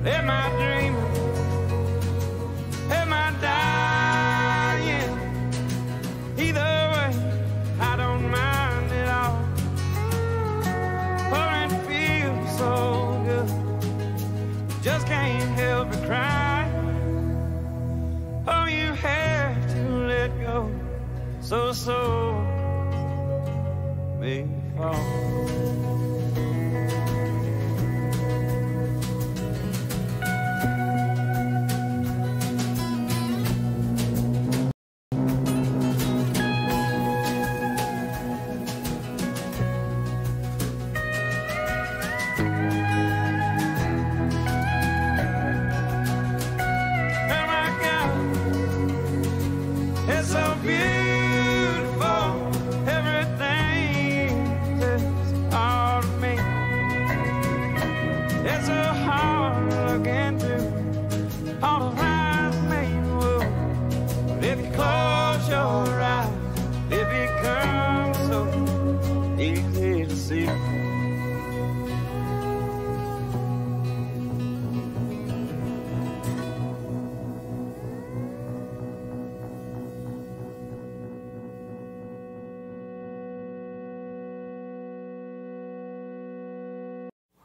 Am I dreaming? Am I dying? Either way, I don't mind at all. Oh, it feels so good, just can't help but cry. Oh, you have to let go, so may fall.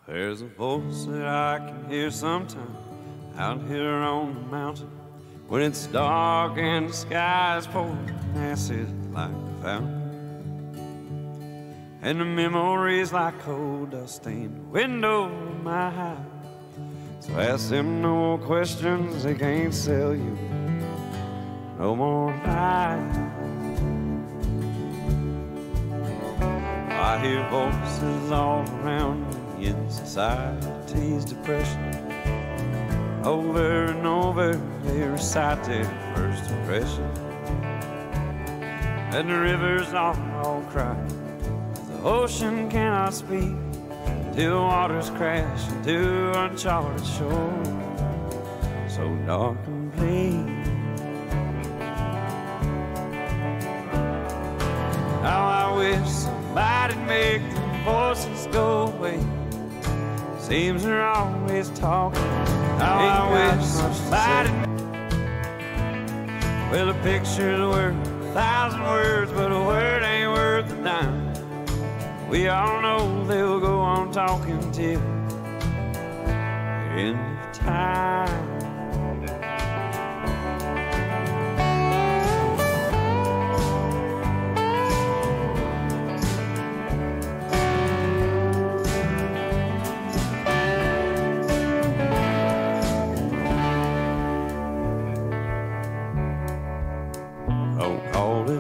There's a voice that I can hear sometimes out here on the mountain when it's dark and the sky's pouring acid like a fountain, and the memories like cold dust stain the window of my house. So ask them no more questions, they can't sell you no more lies. I hear voices all around me in society's depression. Over and over they recite their first impression, and the rivers all cry, the ocean cannot speak till waters crash into uncharted shore, so dark and bleak. How I wish somebody'd make the voices go away. Seems they're always talking. How I wish somebody. Well, a picture's worth 1,000 words, but a word ain't worth a dime. We all know they'll go on talking till the end of time.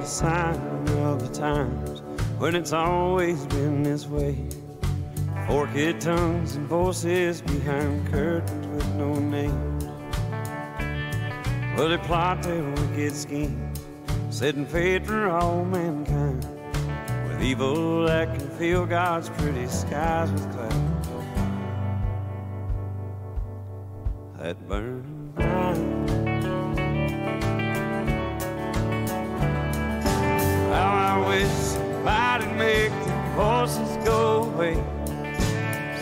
Sign of the times when it's always been this way. Forked tongues and voices behind curtains with no names. Well, they plot their wicked scheme, setting fate for all mankind, with evil that can fill God's pretty skies with clouds that burn bright. Somebody'd make the voices go away.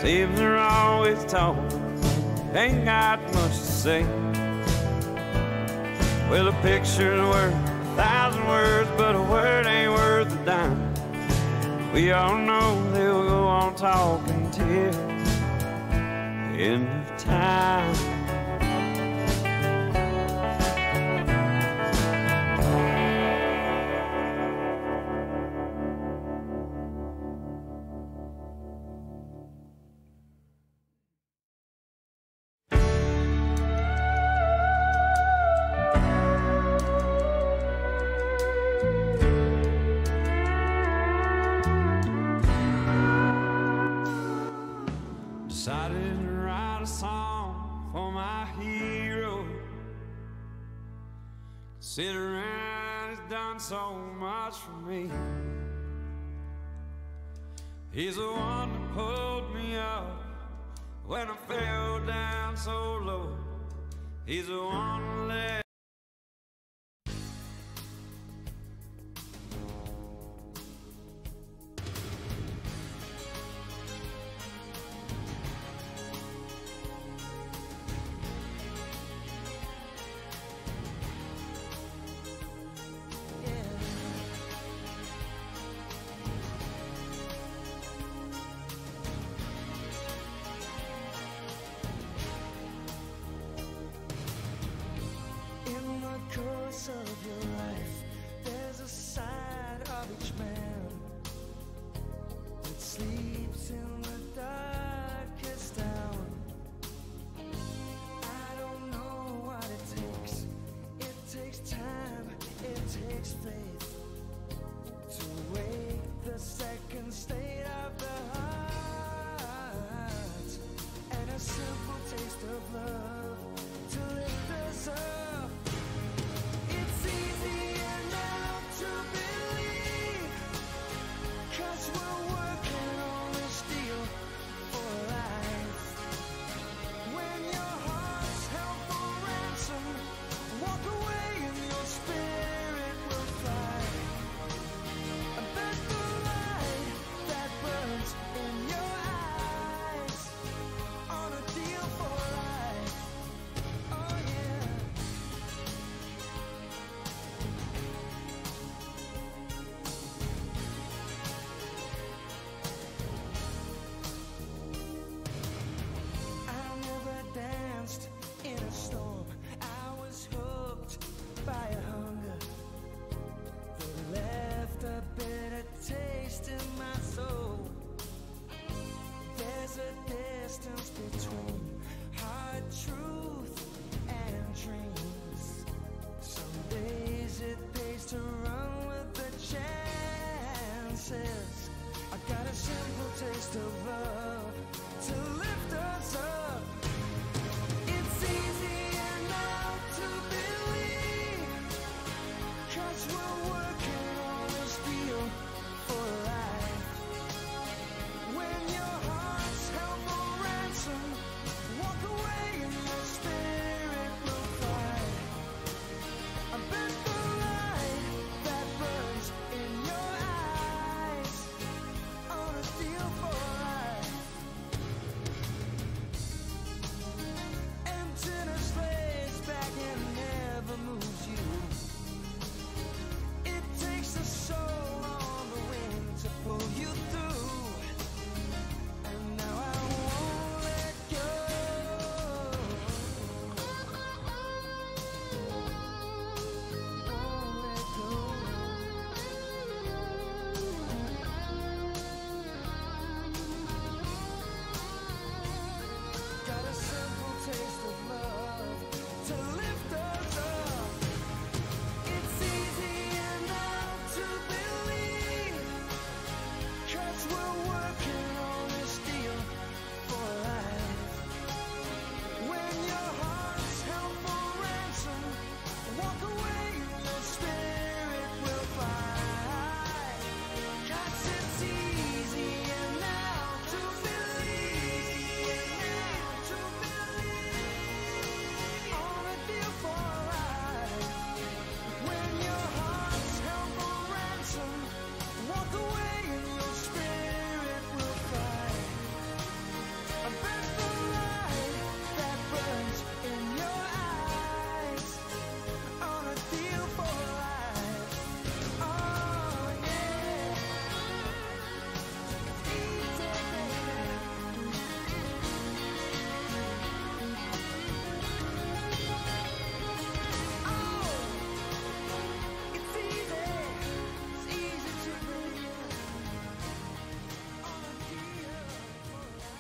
Seems they're always talking, ain't got much to say. Well, a picture's worth 1,000 words, but a word ain't worth a dime. We all know they'll go on talking till the end of time. Decided to write a song for my hero, considering he's done so much for me. He's the one that pulled me up when I fell down so low. He's the one that let a distance between hard truth and dreams. Some days it pays to run with the chances. I got a simple taste of love to lift us up. It's easier now to believe, 'cause we're working on this deal for life. When your heart's held for ransom, walk away and your spirit will fly. I bet the light that burns in your eyes on a deal for life. Emptiness lays back and never moves you. It takes a soul on the wind to pull you through. And now I won't let go. Won't let go. Got a simple taste of love to lift us up. It's easier now to believe, 'cause we're working on this deal for life. When your heart's held for ransom, walk away and your spirit will fly. 'Cause it's easier now to believe, on a deal for life. When your heart's held for ransom, walk away and your spirit will fly. I bet the light that burns in your eyes on a deal for life. Oh yeah, easy baby. Oh, it's easy to believe on a deal for life.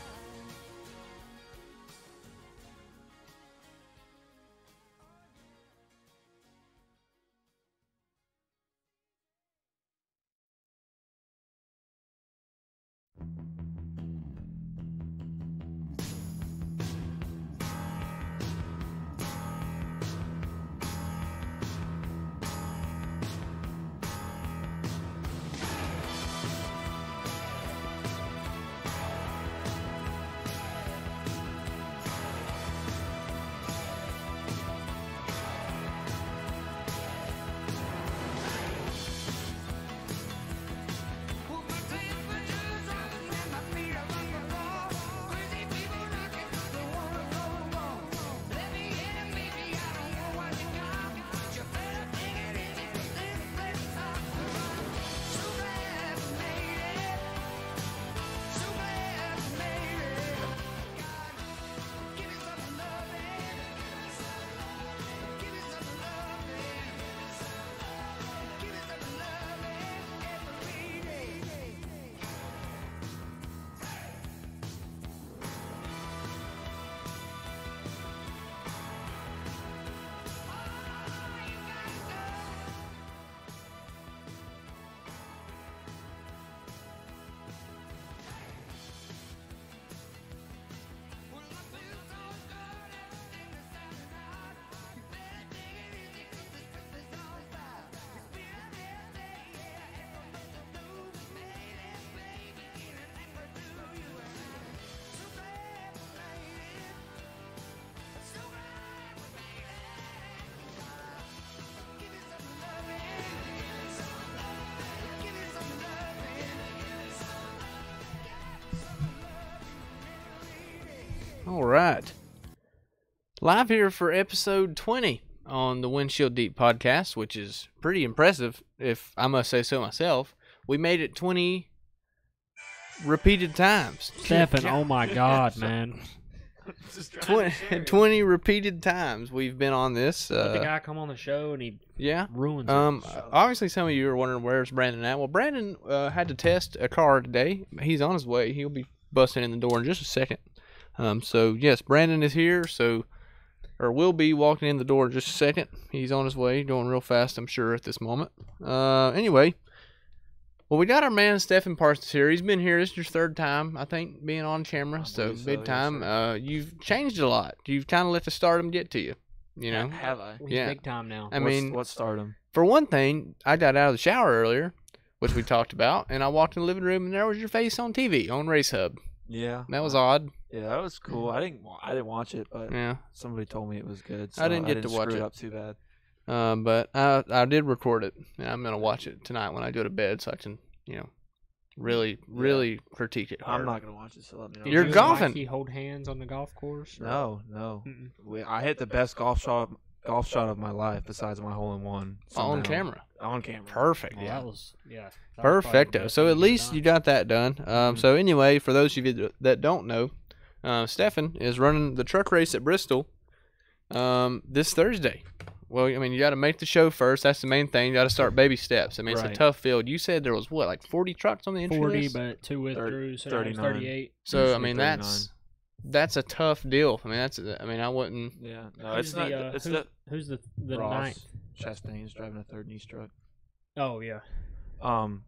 All right. Live here for episode 20 on the Windshield Deep podcast, which is pretty impressive, if I must say so myself. We made it 20 repeated times. Stefan, oh my God, man. 20 repeated times we've been on this. Let the guy come on the show and he ruins it. Obviously, some of you are wondering where's Brandon at. Well, Brandon had to test a car today. He's on his way. He'll be busting in the door in just a second. So yes, Brandon is here. Or will be walking in the door in just a second. He's on his way, going real fast, I'm sure, at this moment. Anyway, well, we got our man Stephen Parsons here. He's been here. This is your third time, I think, being on camera. So big time. Yes, you've changed a lot. You've kind of let the stardom get to you. You know? Have I? He's big time now. I mean, what stardom? For one thing, I got out of the shower earlier, which we talked about, and I walked in the living room, and there was your face on TV on Race Hub. Yeah, that was odd. Yeah, that was cool. I didn't watch it, but somebody told me it was good. So I didn't get to watch it up too bad. But I did record it, and I'm gonna watch it tonight when I go to bed, so I can really critique it hard. I'm not gonna watch it, so let me know. You're golfing. You hold hands on the golf course? No. I hit the best golf shot of my life besides my hole-in-one. On camera. On camera. Perfect. Oh, Yeah. that was Perfecto. So at least you got that done. So anyway, for those of you that don't know, Stefan is running the truck race at Bristol this Thursday. Well, I mean, you got to make the show first. That's the main thing. You got to start baby steps. I mean, it's a tough field. You said there was, like 40 trucks on the entry 40, list? but 2 withdrew, so 38. So, I mean, that's a tough deal. I mean, I wouldn't. Yeah. No, it's not. Who's the Ross ninth? Chastain's driving a third niche truck. Oh, yeah.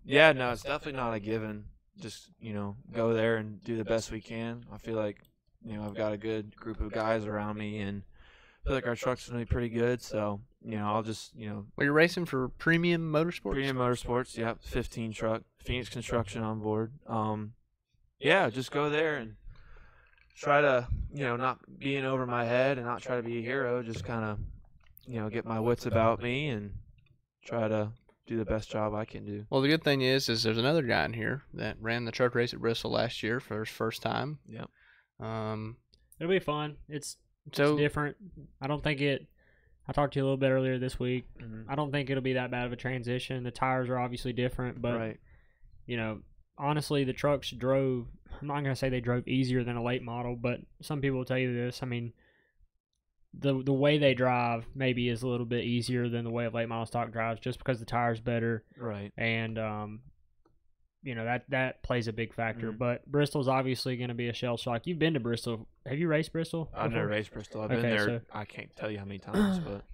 Yeah, no, it's definitely not a given. Just, go there and do the best we can. I feel like, I've got a good group of guys around me, and I feel like our truck's going to be pretty good. So, I'll just, Well, you're racing for Premium Motorsports? Premium Motorsports, yeah, 15 truck, Phoenix Construction on board. Yeah, just go there and try to, not being over my head and not try to be a hero. Just kind of, get my wits about me and try to do the best job I can do. Well, the good thing is there's another guy in here that ran the truck race at Bristol last year for his first time. Yep. It'll be fun. It's different. I don't think I talked to you a little bit earlier this week. Mm-hmm. I don't think it'll be that bad of a transition. The tires are obviously different, but honestly, the trucks drove. I'm not gonna say they drove easier than a late model, but some people will tell you this. I mean, the way they drive maybe is a little bit easier than the way a late model stock drives, just because the tire's better. Right. And that plays a big factor. Mm-hmm. But Bristol's obviously going to be a shell shock. You've been to Bristol. Have you raced Bristol? I've never raced Bristol. I've been there. So, I can't tell you how many times, but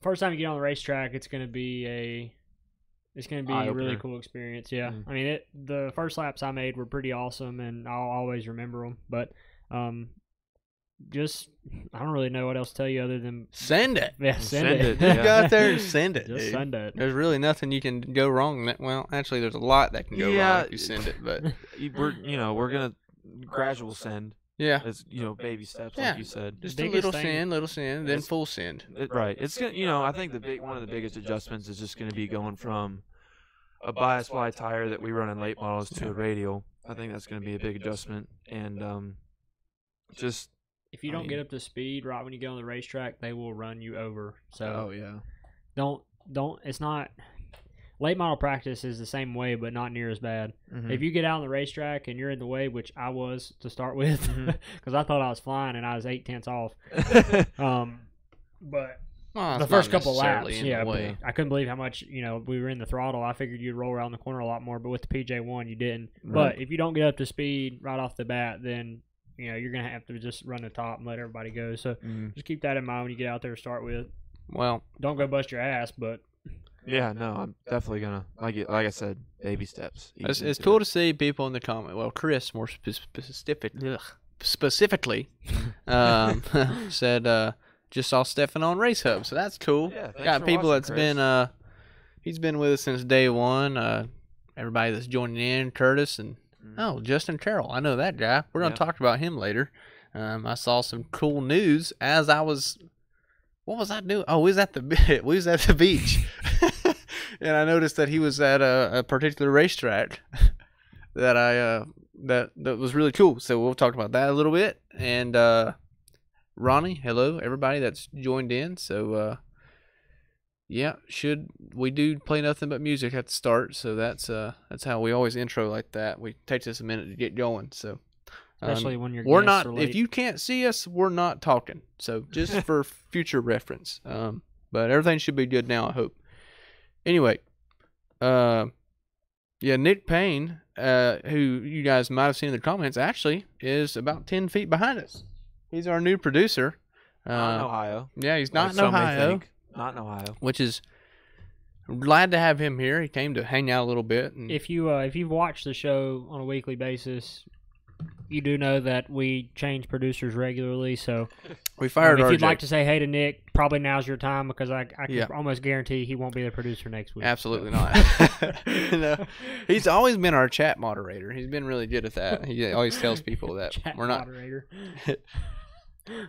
first time you get on the racetrack, it's going to be a really cool experience. Yeah. Mm-hmm. I mean, the first laps I made were pretty awesome, and I'll always remember them. But I don't really know what else to tell you other than send it. Yeah, send it. Yeah. Go out there and send it. Just send it. There's really nothing you can go wrong. Well, actually, there's a lot that can go wrong if you send it. But we're gonna gradual send. Yeah, it's baby steps, like you said. Just a little send, then full send. Right. It's gonna. I think one of the biggest adjustments is just gonna be going from a bias fly tire that we run in late models to a radial. I think that's gonna be a big adjustment, and just. If you don't get up to speed right when you get on the racetrack, they will run you over. So don't. It's not. Late model practice is the same way, but not near as bad. Mm-hmm. If you get out on the racetrack and you're in the way, which I was to start with, because I thought I was flying and I was 8/10 off. But the first couple laps, I couldn't believe how much we were in the throttle. I figured you'd roll around the corner a lot more, but with the PJ1, you didn't. Right. But if you don't get up to speed right off the bat, then you're going to have to just run the top and let everybody go. So just keep that in mind when you get out there to start with. Well, don't go bust your ass, but. Yeah, no, I'm definitely going to, like I said, baby steps. It's cool to see people in the comment. Well, Chris, more specifically, said, just saw Stefan on Race Hub. So that's cool. Yeah, got people that's Chris. Been, he's been with us since day one. Everybody that's joining in, Curtis and, Justin Carroll. I know that guy. We're going to talk about him later. I saw some cool news as I was. What was I doing? Oh, we was at the beach, and I noticed that he was at a particular racetrack that that was really cool. So we'll talk about that a little bit. And Ronnie, hello everybody that's joined in. So we do play nothing but music at the start, so that's how we always intro like that. We takes us a minute to get going, so especially when we're not. If you can't see us, we're not talking. So just for future reference. But everything should be good now, I hope. Anyway, Nick Payne who you guys might have seen in the comments, actually is about 10 feet behind us. He's our new producer. Not in Ohio. Yeah, he's not Like in some may Ohio. think. Not in Ohio. Which is glad to have him here. He came to hang out a little bit. And If you've watched the show on a weekly basis, you do know that we change producers regularly. So we fired if RJ. you'd like to say hey to Nick, probably now's your time because I can almost guarantee he won't be the producer next week. Absolutely not. No, he's always been our chat moderator. He's been really good at that. He always tells people that Chat we're not. moderator.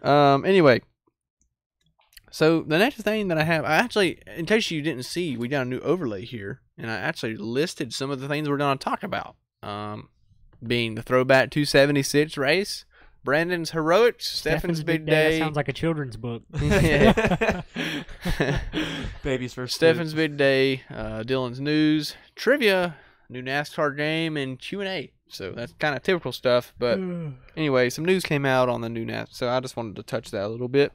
Anyway, so the next thing that I have, I actually, in case you didn't see, we got a new overlay here, and I actually listed some of the things we're going to talk about. Being the Throwback 276 race, Brandon's heroics, Stefan's big day. That sounds like a children's book. Yeah. Baby's first. Stefan's big day, Dylan's news, trivia, new NASCAR game, and Q&A. So that's kind of typical stuff. But anyway, some news came out on the new NASCAR, so I just wanted to touch that a little bit.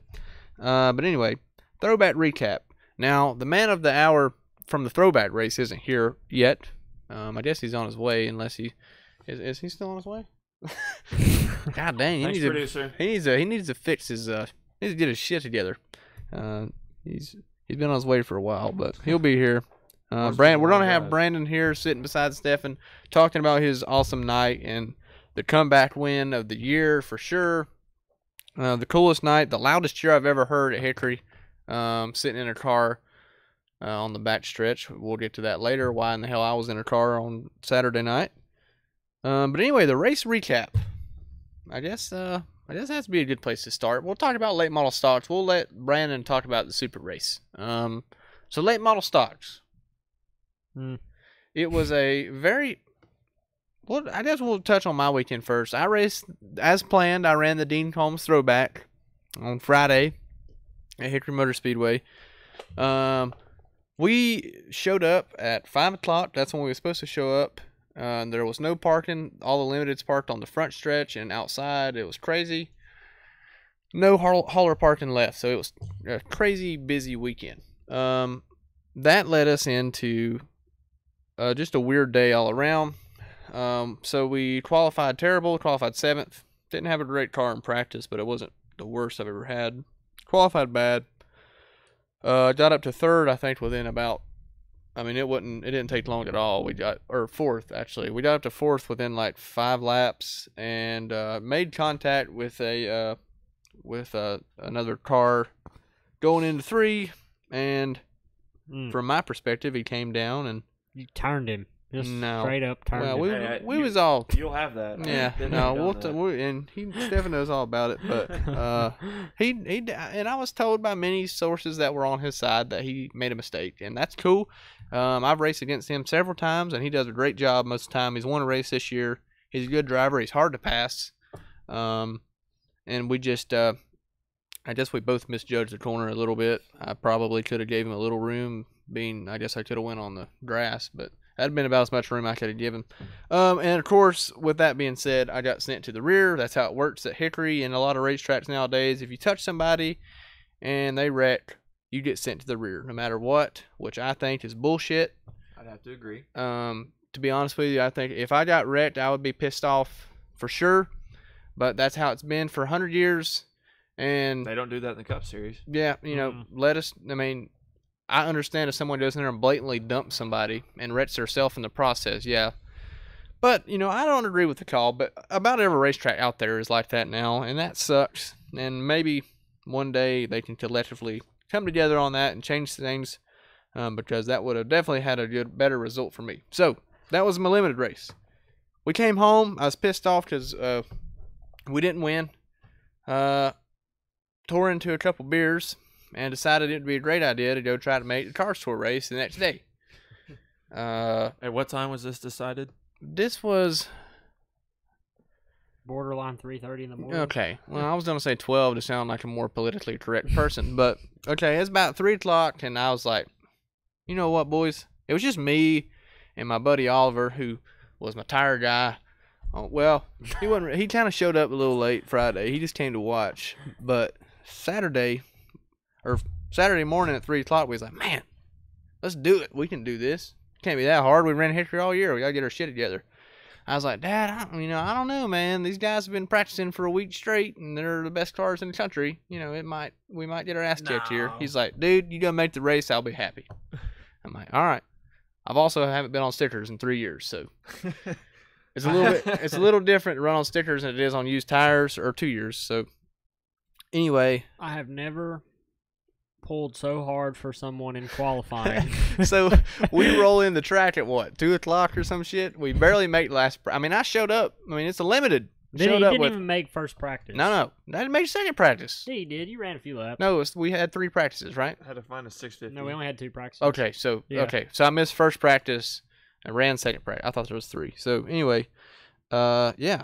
But anyway, throwback recap. Now, the man of the hour from the throwback race isn't here yet. I guess he's on his way, unless he is he still on his way? God dang, Thanks, producer. He needs to fix his he needs to get his shit together. He's been on his way for a while, but he'll be here. We're gonna have Brandon here sitting beside Stefan, talking about his awesome night and the comeback win of the year for sure. The coolest night, the loudest cheer I've ever heard at Hickory. Sitting in a car on the back stretch. We'll get to that later. Why in the hell I was in a car on Saturday night. But anyway, the race recap. I guess has to be a good place to start. We'll talk about late model stocks. We'll let Brandon talk about the super race. So late model stocks. It was a very... Well, I guess we'll touch on my weekend first. I raced, as planned, I ran the Dean Combs Throwback on Friday at Hickory Motor Speedway. We showed up at 5 o'clock. That's when we were supposed to show up. There was no parking. All the limiteds parked on the front stretch and outside. It was crazy. No hauler parking left, so it was a crazy busy weekend. That led us into just a weird day all around. So we qualified terrible, qualified 7th. Didn't have a great car in practice, but it wasn't the worst I've ever had. Qualified bad. Got up to 3rd, I think, within about... I mean, it didn't take long at all. We got, or 4th actually. We got up to 4th within like 5 laps, and made contact with another car going into 3. And from my perspective, he came down and you turned him. Just straight up turned him. Well, we was all... You'll have that. Yeah, no, Stefan knows all about it, but he and I was told by many sources that were on his side that he made a mistake, and that's cool. I've raced against him several times, and he does a great job most of the time. He's won a race this year. He's a good driver. He's hard to pass. And we just, I guess we both misjudged the corner a little bit. I probably could have gave him a little room, I guess I could have went on the grass, but that'd been about as much room I could have given. And of course, with that being said, I got sent to the rear. That's how it works at Hickory and a lot of racetracks nowadays. If you touch somebody and they wreck, you get sent to the rear no matter what, which I think is bullshit. I'd have to agree. To be honest with you, I think if I got wrecked, I would be pissed off for sure. But that's how it's been for 100 years. And they don't do that in the Cup Series. Yeah, I understand if someone goes in there and blatantly dumps somebody and wrecks herself in the process, yeah. But, I don't agree with the call, but about every racetrack out there is like that now, and that sucks. And maybe one day they can collectively come together on that and change things, because that would have definitely had a better result for me. So, that was my limited race. We came home. I was pissed off because we didn't win. Tore into a couple beers and decided it would be a great idea to go try to make the Cars Tour race the next day. At what time was this decided? This was... borderline 3:30 in the morning. Okay. Well, I was going to say 12 to sound like a more politically correct person. But, okay, it's about 3 o'clock, and I was like, you know what, boys? It was just me and my buddy Oliver, who was my tire guy. Well, he kind of showed up a little late Friday. He just came to watch. But Saturday morning at 3 o'clock, we was like, man, let's do it. We can do this. Can't be that hard. We ran Hickory all year. We got to get our shit together. I was like, Dad, I don't know, man. These guys have been practicing for a week straight, and they're the best cars in the country. We might get our ass kicked here. He's like, dude, you gonna make the race? I'll be happy. I'm like, all right. I've also haven't been on stickers in 3 years, so it's a little different to run on stickers than it is on used tires, or 2 years. So anyway, I have never pulled so hard for someone in qualifying. So we roll in the track at what, 2 o'clock or some shit. We barely make last. I showed up. It's a limited. He didn't even make first practice. No, I didn't make second practice. Yeah, you did. You ran a few laps. No, we had 3 practices, right? I had to find a 650. No, we only had 2 practices. Okay, so I missed first practice and ran second practice. I thought there was 3. So anyway, yeah.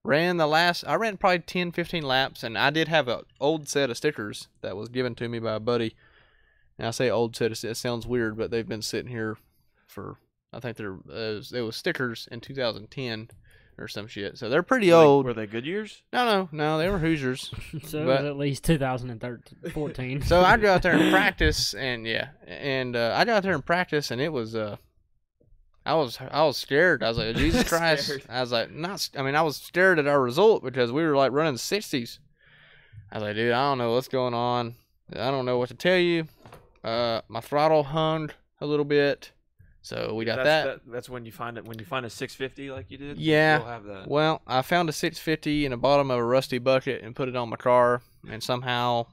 I ran probably 10, 15 laps, and I did have an old set of stickers that was given to me by a buddy. And I say old set, it sounds weird, but they've been sitting here for, I think it was stickers in 2010 or some shit. So they're pretty old. Were they Goodyears? No, they were Hoosiers. So it was at least 2014. So I'd go out there and practice, and I got out there and practice, and it was, I was scared. I was like, Jesus Christ. I was like, I was scared at our result because we were like running 60s. I was like, dude, I don't know what's going on. I don't know what to tell you. My throttle hung a little bit. So we got that. That's when you find it. When you find a 650 like you did? Yeah. You'll have that. Well, I found a 650 in the bottom of a rusty bucket and put it on my car. And somehow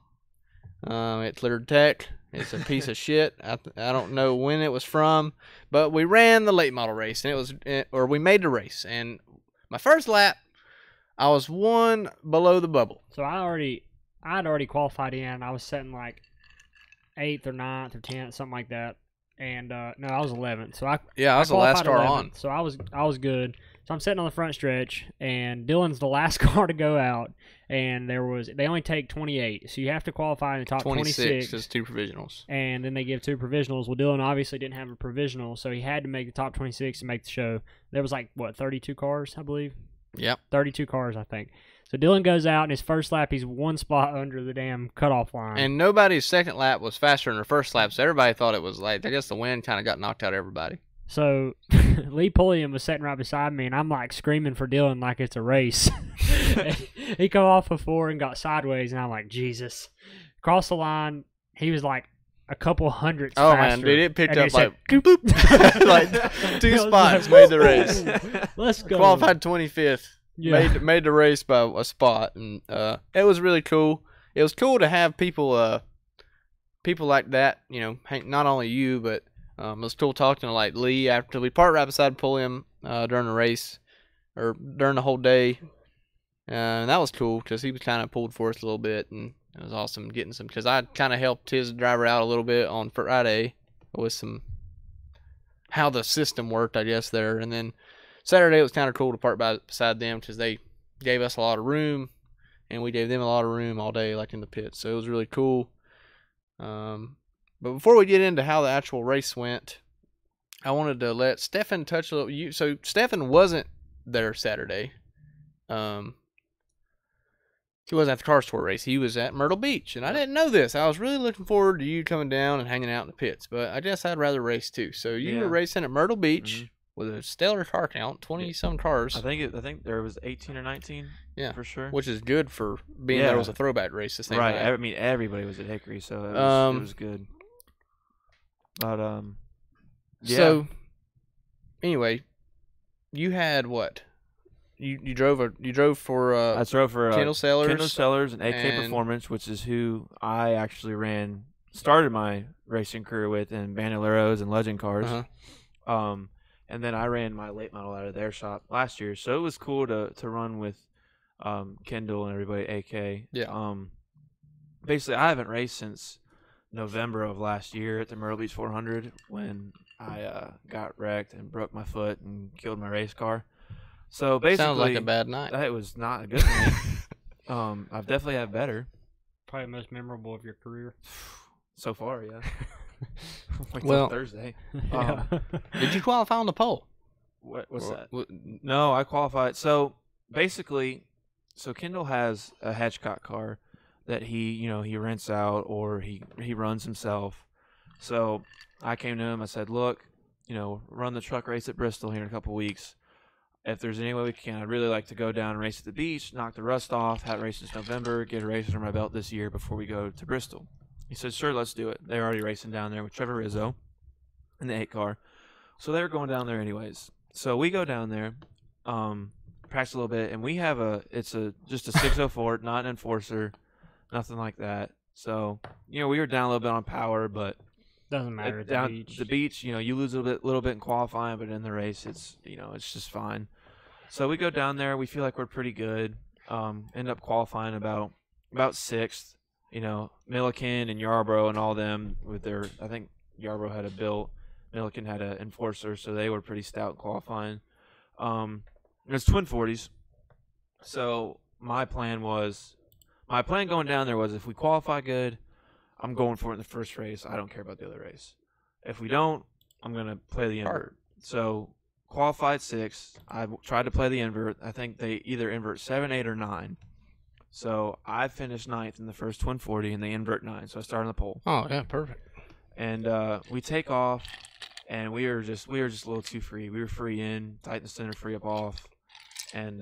it cleared tech. It's a piece of shit. I don't know when it was from, but we ran the late model race, and we made the race. And my first lap, I was 1 below the bubble. So I'd already qualified in. I was setting like 8th or 9th or 10th, something like that. And no, I was 11th. So I was the last car 11th, on. So I was good. So I'm sitting on the front stretch, and Dylan's the last car to go out. And they only take 28, so you have to qualify in the top 26. Is 2 provisionals. And then they give 2 provisionals. Well, Dylan obviously didn't have a provisional, so he had to make the top 26 to make the show. There was 32 cars, I believe. Yep. 32 cars, I think. So Dylan goes out, in his first lap, he's 1 spot under the damn cutoff line. And nobody's second lap was faster than their first lap, so everybody thought it was I guess the wind kind of got knocked out of everybody. So Lee Pulliam was sitting right beside me, and I'm screaming for Dylan like it's a race. He come off of 4 and got sideways, and I'm like, Jesus. Across the line, he was a couple hundredths faster. Man, dude, it picked up boop. 2 spots made the race. Let's go. Qualified 25th. Yeah. Made the race by a spot, and it was really cool. It was cool to have people like that, not only you, but it was cool talking to Lee after we parked right beside Pulliam during the race or during the whole day, and that was cool because he was kind of pulled for us a little bit, and it was awesome getting some, because I kind of helped his driver out a little bit on Friday with how the system worked, I guess, there, and then Saturday it was kind of cool to park beside them because they gave us a lot of room, and we gave them a lot of room all day, in the pits. So it was really cool. But before we get into how the actual race went, I wanted to let Stefan touch a little. So Stefan wasn't there Saturday. He wasn't at the car store race. He was at Myrtle Beach, and I didn't know this. I was really looking forward to you coming down and hanging out in the pits, but I guess I'd rather race too. So you were racing at Myrtle Beach with a stellar car count, 20-some cars. I think there was 18 or 19. Yeah, for sure. Which is good for being there was a throwback race the same right. night. Everybody was at Hickory, so it was good. But yeah. So anyway, you had what? You drove for I drove for Kendall Sellers and AK Performance, which is who I actually started my racing career with in Bandoleros and Legend cars. And then I ran my late model out of their shop last year, so it was cool to run with Kendall and everybody at AK. Yeah. Basically, I haven't raced since November of last year at the Myrtle Beach 400 when I got wrecked and broke my foot and killed my race car. So basically, sounds like a bad night. It was not a good night. I've definitely had better. Probably the most memorable of your career. So far, yeah. Well, Thursday. Did you qualify on the pole? What's that? No, I qualified. So basically, Kendall has a Hatchcock car that he rents out or he runs himself. So I came to him. I said, look, run the truck race at Bristol here in a couple weeks. if there's any way we can, I'd really like to go down and race at the beach, knock the rust off, have a race this November, get a race under my belt this year before we go to Bristol. He said, sure, let's do it. They're already racing down there with Trevor Rizzo in the 8 car. So they were going down there anyways. So we go down there, practice a little bit, and we have just a 604, not an enforcer, nothing like that. So, we were down a little bit on power, but doesn't matter at down the beach. The beach, you lose a little bit in qualifying, but in the race, it's just fine. So we go down there. We feel like we're pretty good. End up qualifying about 6th. Milliken and Yarborough and all them with their. I think Yarborough had a built. Milliken had an enforcer, so they were pretty stout qualifying. It was twin 40s. So my plan going down there was if we qualify good, I'm going for it in the first race. I don't care about the other race. If we don't, I'm going to play the invert. So qualified 6th. I tried to play the invert. I think they either invert 7, 8, or 9. So I finished 9th in the first twin 40, and they invert 9. So I started on the pole. Oh, yeah, perfect. And we take off, and we were just a little too free. We were free in, tight in the center, free up off. And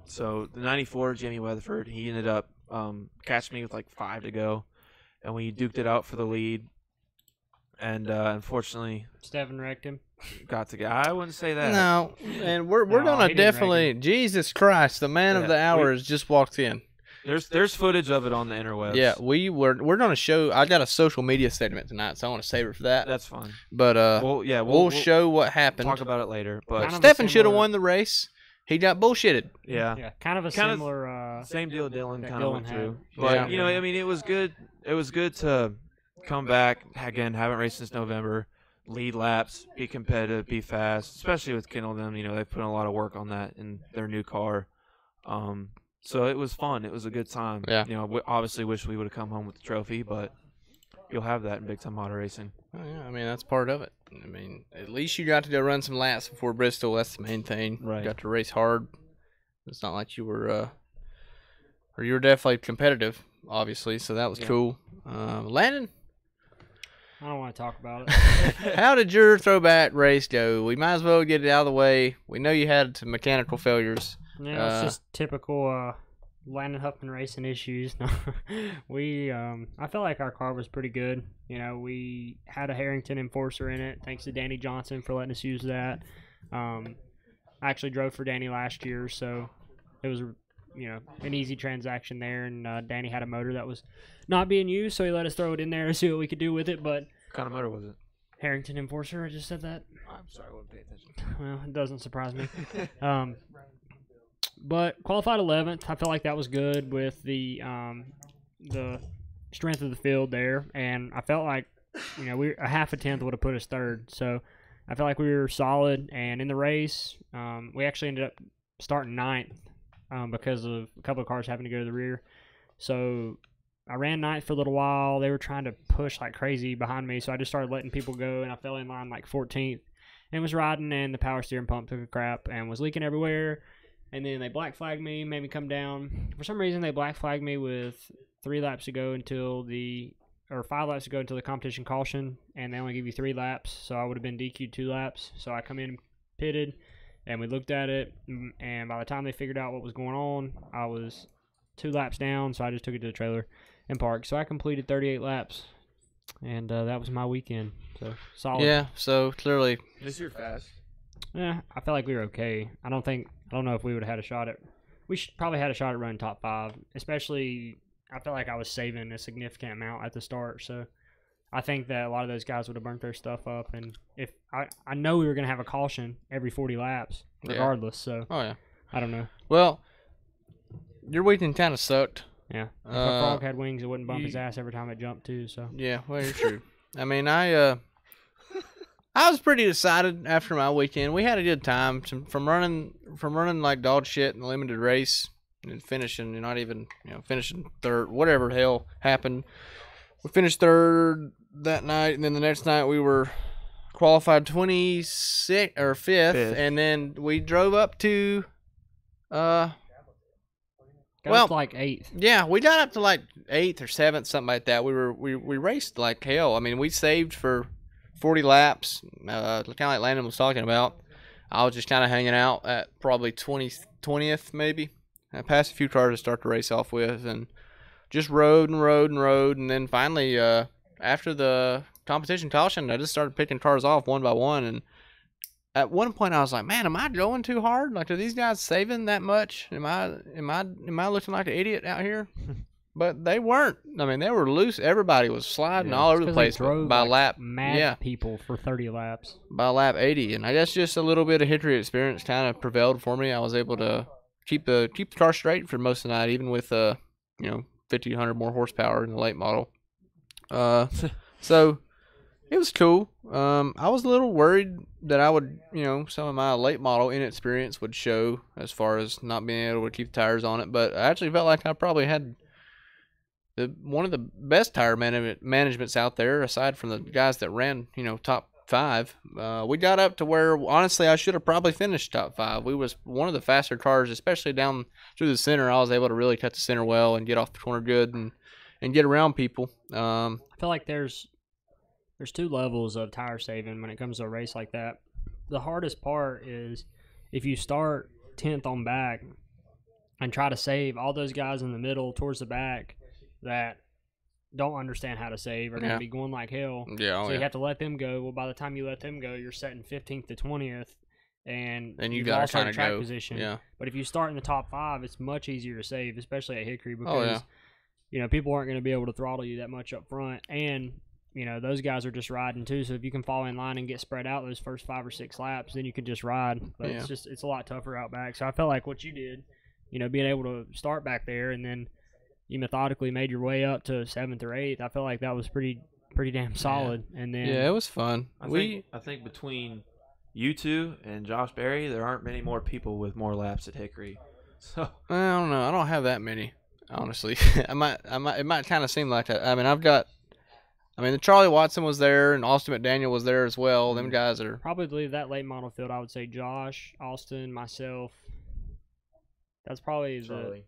so the 94, Jamie Weatherford, he ended up catching me with like 5 to go. And we duked it out for the lead. And unfortunately, Stephen wrecked him. I wouldn't say that. No, and we're No, gonna he didn't definitely. Jesus Christ, the man of the hour has just walked in. There's footage of it on the interwebs. Yeah, we're gonna show. I got a social media segment tonight, so I want to save it for that. That's fine. But we'll show what happened. Talk about it later. But Stephen should have won the race. He got bullshitted. Yeah, kind of a similar. Same deal. Dylan kind Dylan of went through. had. But it was good. It was good to come back again. Haven't raced since November. Lead laps, be competitive, be fast. Especially with Kendall and them, they put in a lot of work on that in their new car. So it was fun. It was a good time. Yeah. We obviously wish we would have come home with the trophy, but you'll have that in big time auto racing. Oh, yeah, that's part of it. At least you got to go run some laps before Bristol. That's the main thing. Right. You got to race hard. It's not like you were, or you were definitely competitive, obviously. So that was cool. Landon, I don't want to talk about it. how did your throwback race go? We might as well get it out of the way. We know you had some mechanical failures. Yeah, it's just typical Landon Huffman racing issues. I felt like our car was pretty good. We had a Harrington enforcer in it, thanks to Danny Johnson for letting us use that. I actually drove for Danny last year, so it was an easy transaction there. And Danny had a motor that was not being used, so he let us throw it in there to see what we could do with it. But What kind of motor was it? Harrington enforcer, I just said that. I'm sorry, I wouldn't pay attention. Well, it doesn't surprise me. But qualified 11th, I felt like that was good with the strength of the field there, and I felt like we a half a tenth would have put us third. So I felt like we were solid, and in the race, we actually ended up starting 9th because of a couple of cars having to go to the rear. So I ran 9th for a little while. They were trying to push like crazy behind me, so I just started letting people go, and I fell in line like 14th and was riding, and the power steering pump took a crap and was leaking everywhere. And then they black flagged me, made me come down. For some reason, they black flagged me with 5 laps to go until the competition caution, and they only give you 3 laps, so I would have been DQ'd 2 laps. So I come in, pitted, and we looked at it, and by the time they figured out what was going on, I was 2 laps down, so I just took it to the trailer and parked. So I completed 38 laps, and that was my weekend. So solid. Yeah, so clearly. At least you're fast. Yeah, I felt like we were okay. I don't know if we would have had a shot at. We probably had a shot at running top 5. Especially, I felt like I was saving a significant amount at the start. So, I think that a lot of those guys would have burnt their stuff up. And if I know we were gonna have a caution every 40 laps, regardless. Yeah. So, oh yeah, I don't know. Well, your weekend kind of sucked. Yeah, if a frog had wings, it wouldn't bump his ass every time it jumped too. So. Yeah, very true. I was pretty excited after my weekend. We had a good time from running like dog shit in the limited race and finishing, not even finishing third, whatever the hell happened. We finished third that night, and then the next night we were qualified 26th or 5th, and then we drove up to up to like 8th. Yeah, we got up to like 8th or 7th, something like that. We raced like hell. We saved for 40 laps, kind of like Landon was talking about. I was just kind of hanging out at probably 20th maybe. I passed a few cars to start the race off with, and just rode, and then finally, after the competition caution, I just started picking cars off one by one, and at one point I was like, man, am I going too hard? Like, are these guys saving that much? Am I looking like an idiot out here? But they weren't. I mean, they were loose. Everybody was sliding all over the place by lap. Mad people for 30 laps. By lap 80, and I guess just a little bit of Hickory experience kind of prevailed for me. I was able to keep the car straight for most of the night, even with 1,500 more horsepower in the late model. So it was cool. I was a little worried that I would, some of my late model inexperience would show as far as not being able to keep the tires on it, but I actually felt like I probably had one of the best tire managements out there, aside from the guys that ran, top 5. We got up to where, honestly, I should have probably finished top 5. We was one of the faster cars, especially down through the center. I was able to really cut the center well and get off the corner good and get around people. I feel like there's 2 levels of tire saving when it comes to a race like that. The hardest part is if you start 10th on back and try to save all those guys in the middle towards the back that don't understand how to save are going to be going like hell. So you have to let them go. Well, by the time you let them go, you're setting 15th to 20th, and you got to track position. Yeah. But if you start in the top 5, it's much easier to save, especially at Hickory, because people aren't going to be able to throttle you that much up front, and those guys are just riding too. So if you can fall in line and get spread out those first 5 or 6 laps, then you can just ride. But it's a lot tougher out back. So I felt like what you did, being able to start back there and then you methodically made your way up to 7th or 8th. I feel like that was pretty damn solid. And then it was fun. I think between you two and Josh Berry, there aren't many more people with more laps at Hickory. So I don't know. I don't have that many, honestly. It might kind of seem like that. I mean, the Charlie Watson was there and Austin McDaniel was there as well. Them guys are probably that late model field. I would say Josh, Austin, myself. That's probably Charlie.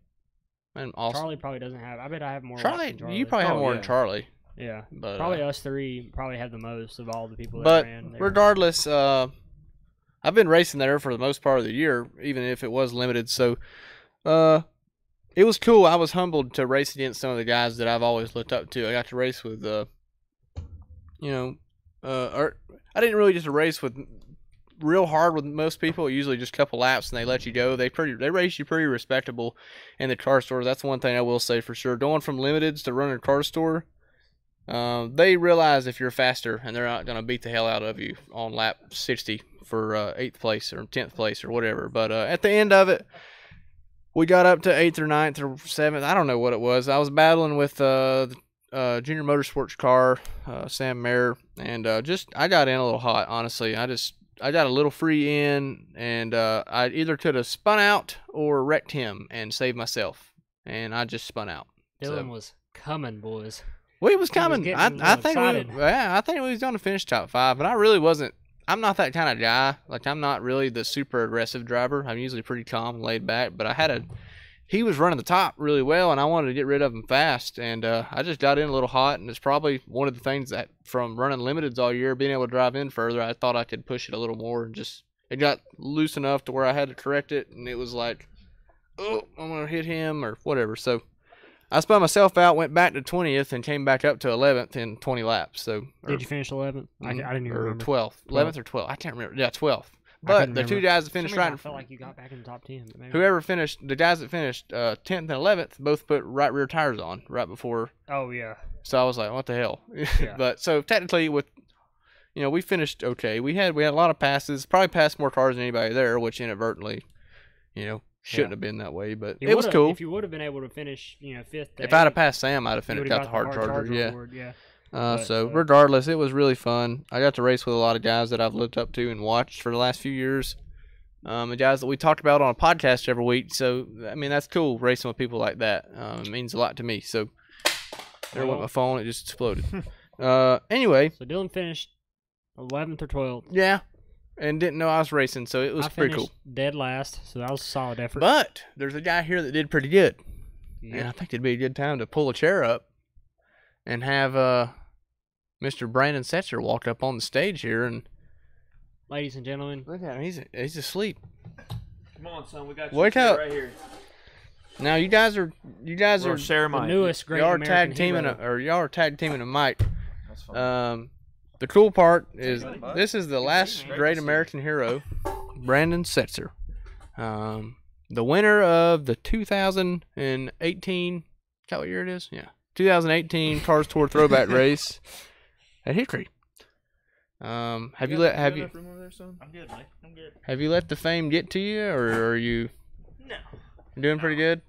And Charlie probably doesn't have. I bet I have more. Charlie, than Charlie. You probably have more than Charlie. Yeah, but probably us 3 probably have the most of all the people that ran there. Regardless, I've been racing there for the most part of the year, even if it was limited. So, it was cool. I was humbled to race against some of the guys that I've always looked up to. I got to race with, I didn't really get to race with real hard with most people. Usually just a couple laps and they let you go. They race you pretty respectable in the car stores. That's one thing I will say for sure. Going from limiteds to running a car store, they realize if you're faster and they're not going to beat the hell out of you on lap 60 for 8th place or 10th place or whatever. But at the end of it, we got up to 8th or 9th or 7th. I don't know what it was. I was battling with the Junior Motorsports car, Sam Mayer, and I got in a little hot, honestly. I got a little free in, and I either could have spun out or wrecked him and saved myself, and I just spun out. Dylan was coming, boys. Well, he was coming. I think we was going to finish top 5, but I really wasn't. I'm not that kind of guy. Like, I'm not really the super aggressive driver. I'm usually pretty calm and laid back, but he was running the top really well, and I wanted to get rid of him fast, and I just got in a little hot, and it's probably one of the things that from running limiteds all year, being able to drive in further, I thought I could push it a little more, and it got loose enough to where I had to correct it, and it was like, oh, I'm going to hit him or whatever. So I spun myself out, went back to 20th, and came back up to 11th in 20 laps. So did you finish 11th? I didn't even remember. 12th. 11th or 12th. I can't remember. Yeah, 12th. But the 2 guys that finished right, I felt like you got back in the top 10. Whoever finished, the guys that finished 10th and 11th, both put right rear tires on right before. Oh yeah. So I was like, what the hell? Yeah. But so technically, we finished okay. We had a lot of passes. Probably passed more cars than anybody there, which inadvertently, shouldn't have been that way. But it was cool. If you would have been able to finish, 5th. If I'd have passed Sam, I'd have got the hard charger. Yeah. Award, yeah. So regardless, it was really fun. I got to race with a lot of guys that I've looked up to and watched for the last few years. The guys that we talked about on a podcast every week. So, I mean, that's cool racing with people like that. It means a lot to me. So, there went my phone. It just exploded. Anyway. So, Dylan finished 11th or 12th. Yeah. And didn't know I was racing. So, it was pretty cool. Dead last. So, that was a solid effort. But there's a guy here that did pretty good. Yeah. And I think it'd be a good time to pull a chair up and have Mr. Brandon Setzer walk up on the stage here and ladies and gentlemen. Look at him. He's asleep. Come on, son. We got you Wake up. right here. Now you guys are share the newest great y'all are American tag teaming hero. y'all are tag teaming a mic. That's fine. The cool part is this is the last great American hero, Brandon Setzer. The winner of the 2018, is that what year it is? Yeah. 2018 Cars Tour Throwback Race at Hickory. I'm good, Mike. I'm good. Have you let the fame get to you, or are you doing pretty good?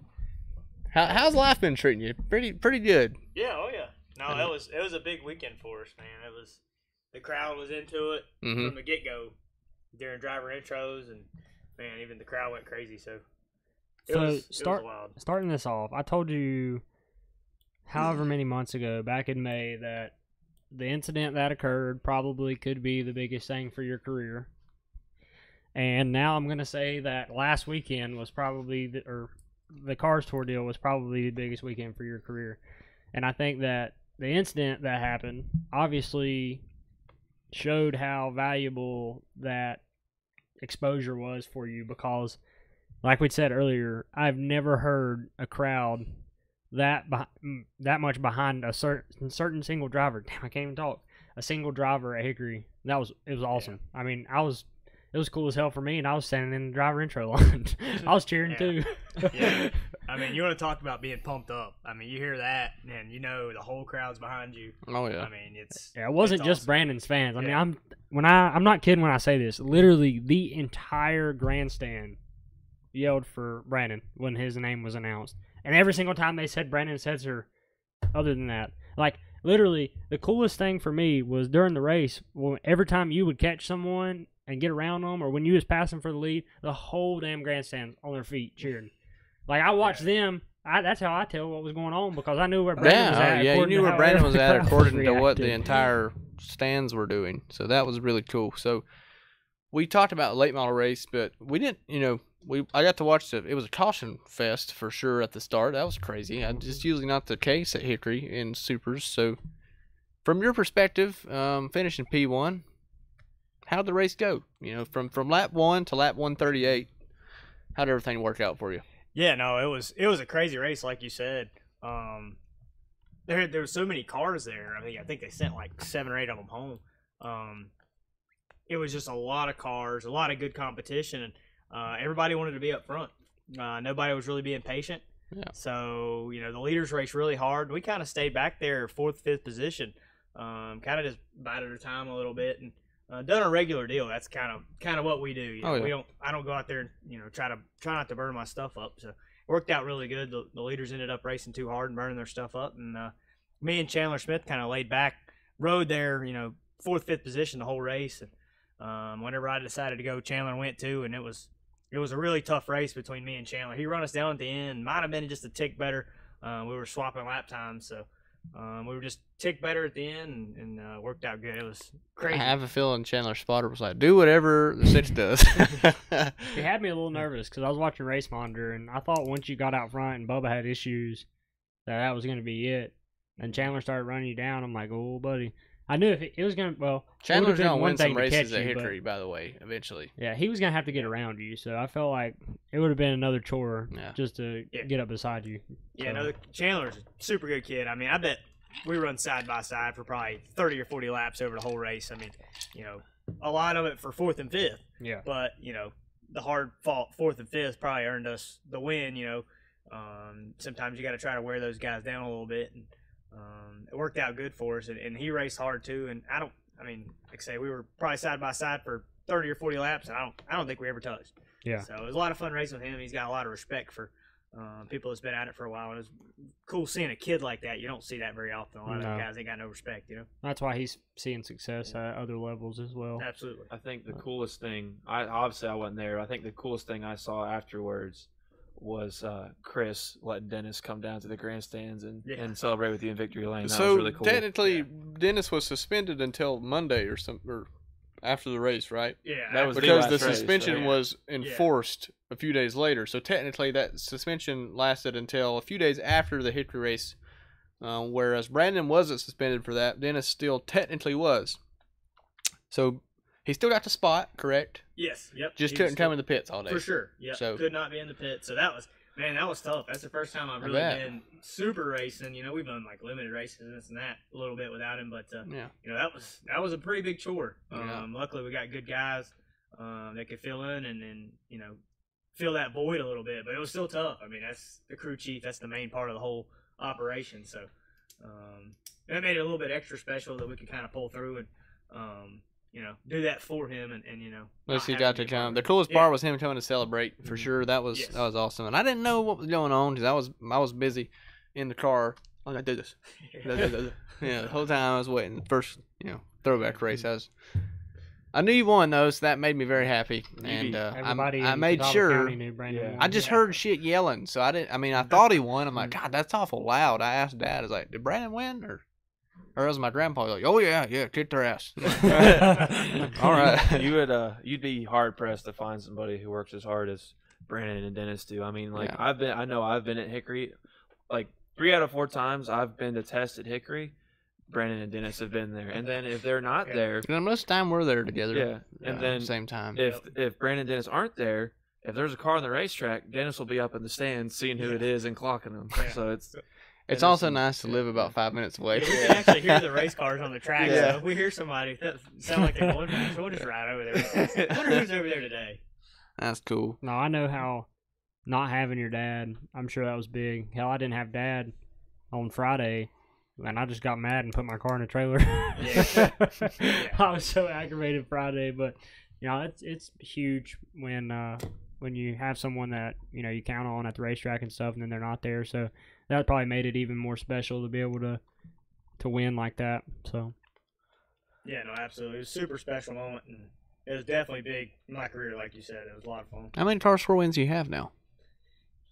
How's life been treating you? Pretty good. Yeah, oh yeah. No, it was a big weekend for us, man. The crowd was into it from the get go during driver intros, and man, even the crowd went crazy. So it was wild. Starting this off, I told you however many months ago, back in May, that the incident that occurred probably could be the biggest thing for your career. And now I'm going to say that last weekend was probably, the Cars Tour deal was probably the biggest weekend for your career. And I think that the incident that happened obviously showed how valuable that exposure was for you, because, like we said earlier, I've never heard a crowd that much behind a certain single driver. Damn, I can't even talk. A single driver at Hickory. It was awesome. Yeah. I mean, it was cool as hell for me, and I was standing in the driver intro line. I was cheering too. Yeah. I mean, you want to talk about being pumped up. I mean, you hear that, and you know the whole crowd's behind you. Oh yeah. I mean, it wasn't just awesome. Brandon's fans. I mean, I'm not kidding when I say this. Literally, the entire grandstand yelled for Brandon when his name was announced. And every single time they said Brandon Setzer, other than that, like, literally, the coolest thing for me was during the race, every time you would catch someone and get around them, or when you was passing for the lead, the whole damn grandstand on their feet cheering. Like, I watched them. That's how I tell what was going on, because I knew where Brandon was at. Yeah, you knew where Brandon was at according to what the entire stands were doing. So that was really cool. So we talked about late model race, but we didn't, I got to watch it was a caution fest for sure at the start. That was crazy. It's usually not the case at Hickory in supers. So from your perspective, finishing P1, how'd the race go? From lap 1 to lap 138, how'd everything work out for you? Yeah, no, it was a crazy race, like you said. There were so many cars there. I think they sent like 7 or 8 of them home. It was just a lot of cars, a lot of good competition, and everybody wanted to be up front. Nobody was really being patient. Yeah. So, the leaders raced really hard. We kind of stayed back there 4th, 5th position. Kind of just bided our time a little bit and done a regular deal. That's kind of what we do. I don't go out there and, try not to burn my stuff up. So it worked out really good. The leaders ended up racing too hard and burning their stuff up. And me and Chandler Smith kind of laid back, rode there, 4th, 5th position the whole race. And whenever I decided to go, Chandler went too, and it was a really tough race between me and Chandler. He run us down at the end. Might have been just a tick better. We were swapping lap times, so we were just tick better at the end, and worked out good. It was crazy. I have a feeling Chandler Spotter was like, do whatever the 6 does. It had me a little nervous because I was watching Race Monitor, and I thought once you got out front and Bubba had issues, that was going to be it. And Chandler started running you down. I'm like, oh, buddy. I knew if it was going to, Chandler's going to win some races at Hickory, by the way, eventually. Yeah, he was going to have to get around you, so I felt like it would have been another chore just to get up beside you. Yeah, no, Chandler's a super good kid. I mean, I bet we run side by side for probably 30 or 40 laps over the whole race. I mean, a lot of it for 4th and 5th. Yeah. But, the hard fought 4th and 5th probably earned us the win, Sometimes you got to try to wear those guys down a little bit, and it worked out good for us, and he raced hard too. And like I say, we were probably side by side for 30 or 40 laps, and I don't think we ever touched. Yeah. So it was a lot of fun racing with him. He's got a lot of respect for people that's been at it for a while. And it was cool seeing a kid like that. You don't see that very often. A lot of guys ain't got no respect, That's why he's seeing success at other levels as well. Absolutely. I think the coolest thing, I wasn't there. I think the coolest thing I saw afterwards was Chris letting Dennis come down to the grandstands and celebrate with you in Victory Lane. That was really cool. Technically, Dennis was suspended until Monday or after the race, right? Yeah, that was because the race, suspension was enforced a few days later. So technically, that suspension lasted until a few days after the Hickory race. Whereas Brandon wasn't suspended for that, Dennis still technically was. So He still got the spot, correct? Yes. Yep. Just couldn't come in the pits all day. For sure. Yeah. So could not be in the pit. So that was tough. That's the first time I've really been super racing. You know, we've done like limited races and this and that a little bit without him, but you know, that was a pretty big chore. Luckily we got good guys that could fill in and you know, fill that void a little bit, but it was still tough. I mean, that's the crew chief. That's the main part of the whole operation. So that made it a little bit extra special that we could kind of pull through and you know, do that for him and you know. At least he got to come. The coolest part was him coming to celebrate for sure. That was awesome, and I didn't know what was going on because I was busy in the car. I gotta do this. Yeah, the whole time I was waiting. First, you know, throwback race. I knew you won though, so that made me very happy. And I made sure. I just heard shit yelling, so I didn't. I mean, I thought he won. I'm like, God, that's awful loud. I asked Dad, I was like, did Brandon win or was my grandpa like, oh yeah, kick their ass. All right, you'd be hard pressed to find somebody who works as hard as Brandon and Dennis do. I mean, like I've been at Hickory, like 3 out of 4 times I've been to test at Hickory. Brandon and Dennis have been there, and then if they're not there, most of the time we're there together. Yeah, and then at the same time. If Brandon and Dennis aren't there, if there's a car on the racetrack, Dennis will be up in the stands seeing who it is and clocking them. Yeah. So it's also nice to live about 5 minutes away. You can actually hear the race cars on the track. So if we hear somebody that sound like they're going fast, we'll just ride over there. I wonder who's over there today. That's cool. No, I know how not having your dad, I'm sure that was big. Hell, I didn't have Dad on Friday, and I just got mad and put my car in a trailer. Yeah. I was so aggravated Friday, but you know, it's huge when you have someone that, you know, you count on at the racetrack and stuff, and then they're not there. So that probably made it even more special to be able to win like that. So yeah, no, absolutely, it was a super special moment, and it was definitely big in my career. Like you said, it was a lot of fun. How many Cars 4 wins do you have now?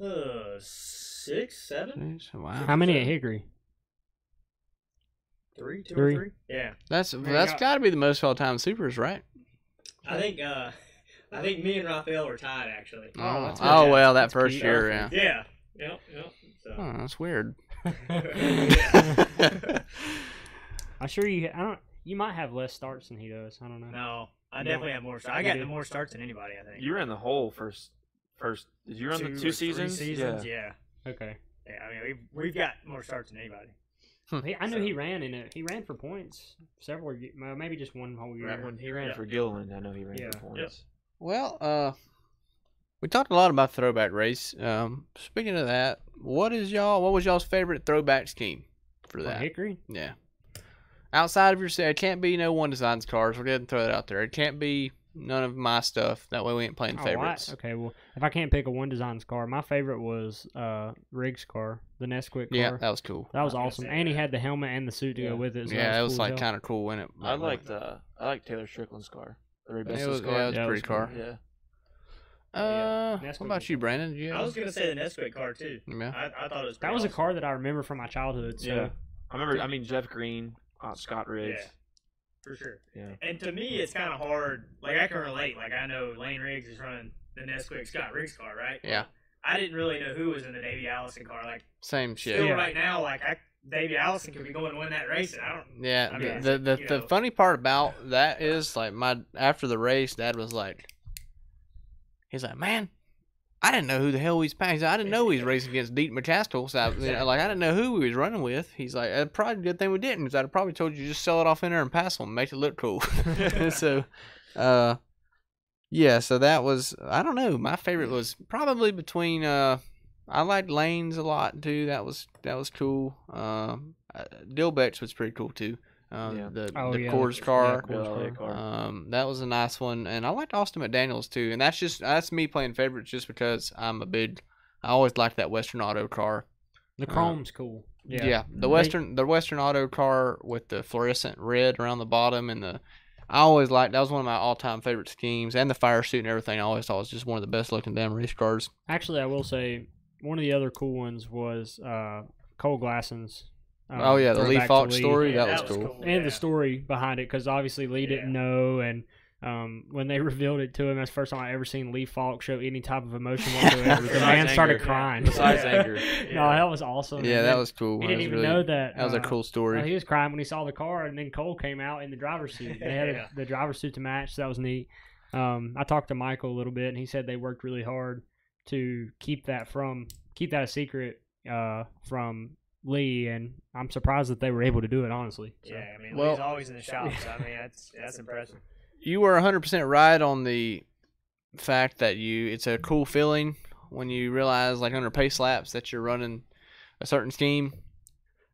6, 7. Wow. How many at Hickory? 3, 2 or 3. Yeah. That's got to be the most all-time supers, right? I think me and Raphael were tied actually. Oh well, that first year, yeah. Yeah. Yep. So. Oh, that's weird. I'm sure you might have less starts than he does. I don't know. No, I definitely have more starts. I got the more starts than anybody, I think. You ran the whole first. Did you run the 2 seasons? 3 seasons, yeah. Okay. Yeah, I mean we've got more starts than anybody. I know he ran in it. He ran for points several years, maybe just one whole year. When he ran for Gilliland, I know he ran for points. Yep. Well, we talked a lot about the throwback race. Speaking of that, what was y'all's favorite throwback scheme for that? Hickory? Yeah. Outside of your set, it can't be no one designs cars. We're going to throw that out there. It can't be none of my stuff. That way we ain't playing favorites. Okay, well, if I can't pick a one designs car, my favorite was Riggs' car, the Nesquik car. Yeah, that was cool. That was awesome. And he had the helmet and the suit to go with it. So yeah, it was like kind of cool when it. I liked Taylor Strickland's car. It was a pretty car. Yeah. What about you, Brandon? I was gonna say the Nesquik car too. Yeah. I thought it was. That was a car that I remember from my childhood. So. Yeah. I remember. I mean, Jeff Green, Scott Riggs. Yeah. For sure. Yeah. And to me, it's kind of hard. Like, I can relate. Like, I know Lane Riggs is running the Nesquik Scott Riggs car, right? Yeah. I didn't really know who was in the Davey Allison car. Like, same shit. Still right now, like, Davey Allison could be going to win that race, and I don't. Yeah. I mean, the funny part about that is, like, after the race, Dad was like, he's like, man, I didn't know who the hell he's paying. I didn't know he was racing against Deet McCaskill. So I didn't know who he was running with. He's like, probably a good thing we didn't, because I'd have probably told you to just sell it off in there and pass them, make it look cool. So, yeah. So that was, I don't know. My favorite was probably between. I liked Lane's a lot too. That was cool. Dilbeck's was pretty cool too. The Coors car. That was a nice one, and I liked Austin McDaniel's too. And that's me playing favorites just because I always liked that Western Auto car. The chrome's cool. Yeah. The Western Auto car with the fluorescent red around the bottom, and I always liked that was one of my all-time favorite schemes, and the fire suit and everything. I always thought it was just one of the best looking damn race cars. Actually, I will say one of the other cool ones was Cole Glasson's. The Lee Falk story, that was cool. And the story behind it, because obviously Lee didn't know, and when they revealed it to him, that's the first time I ever seen Lee Falk show any type of emotion whatsoever. The man started crying. Besides anger. No, that was awesome. Yeah, that was cool. He didn't even know that. That was a cool story. He was crying when he saw the car, and then Cole came out in the driver's suit. They had the driver's suit to match, so that was neat. I talked to Michael a little bit, and he said they worked really hard to keep that a secret from Lee, and I'm surprised that they were able to do it, honestly. So. Yeah, I mean, Lee's always in the shop, so I mean, that's impressive. You were 100% right on the fact that it's a cool feeling when you realize, like, under pace laps that you're running a certain scheme.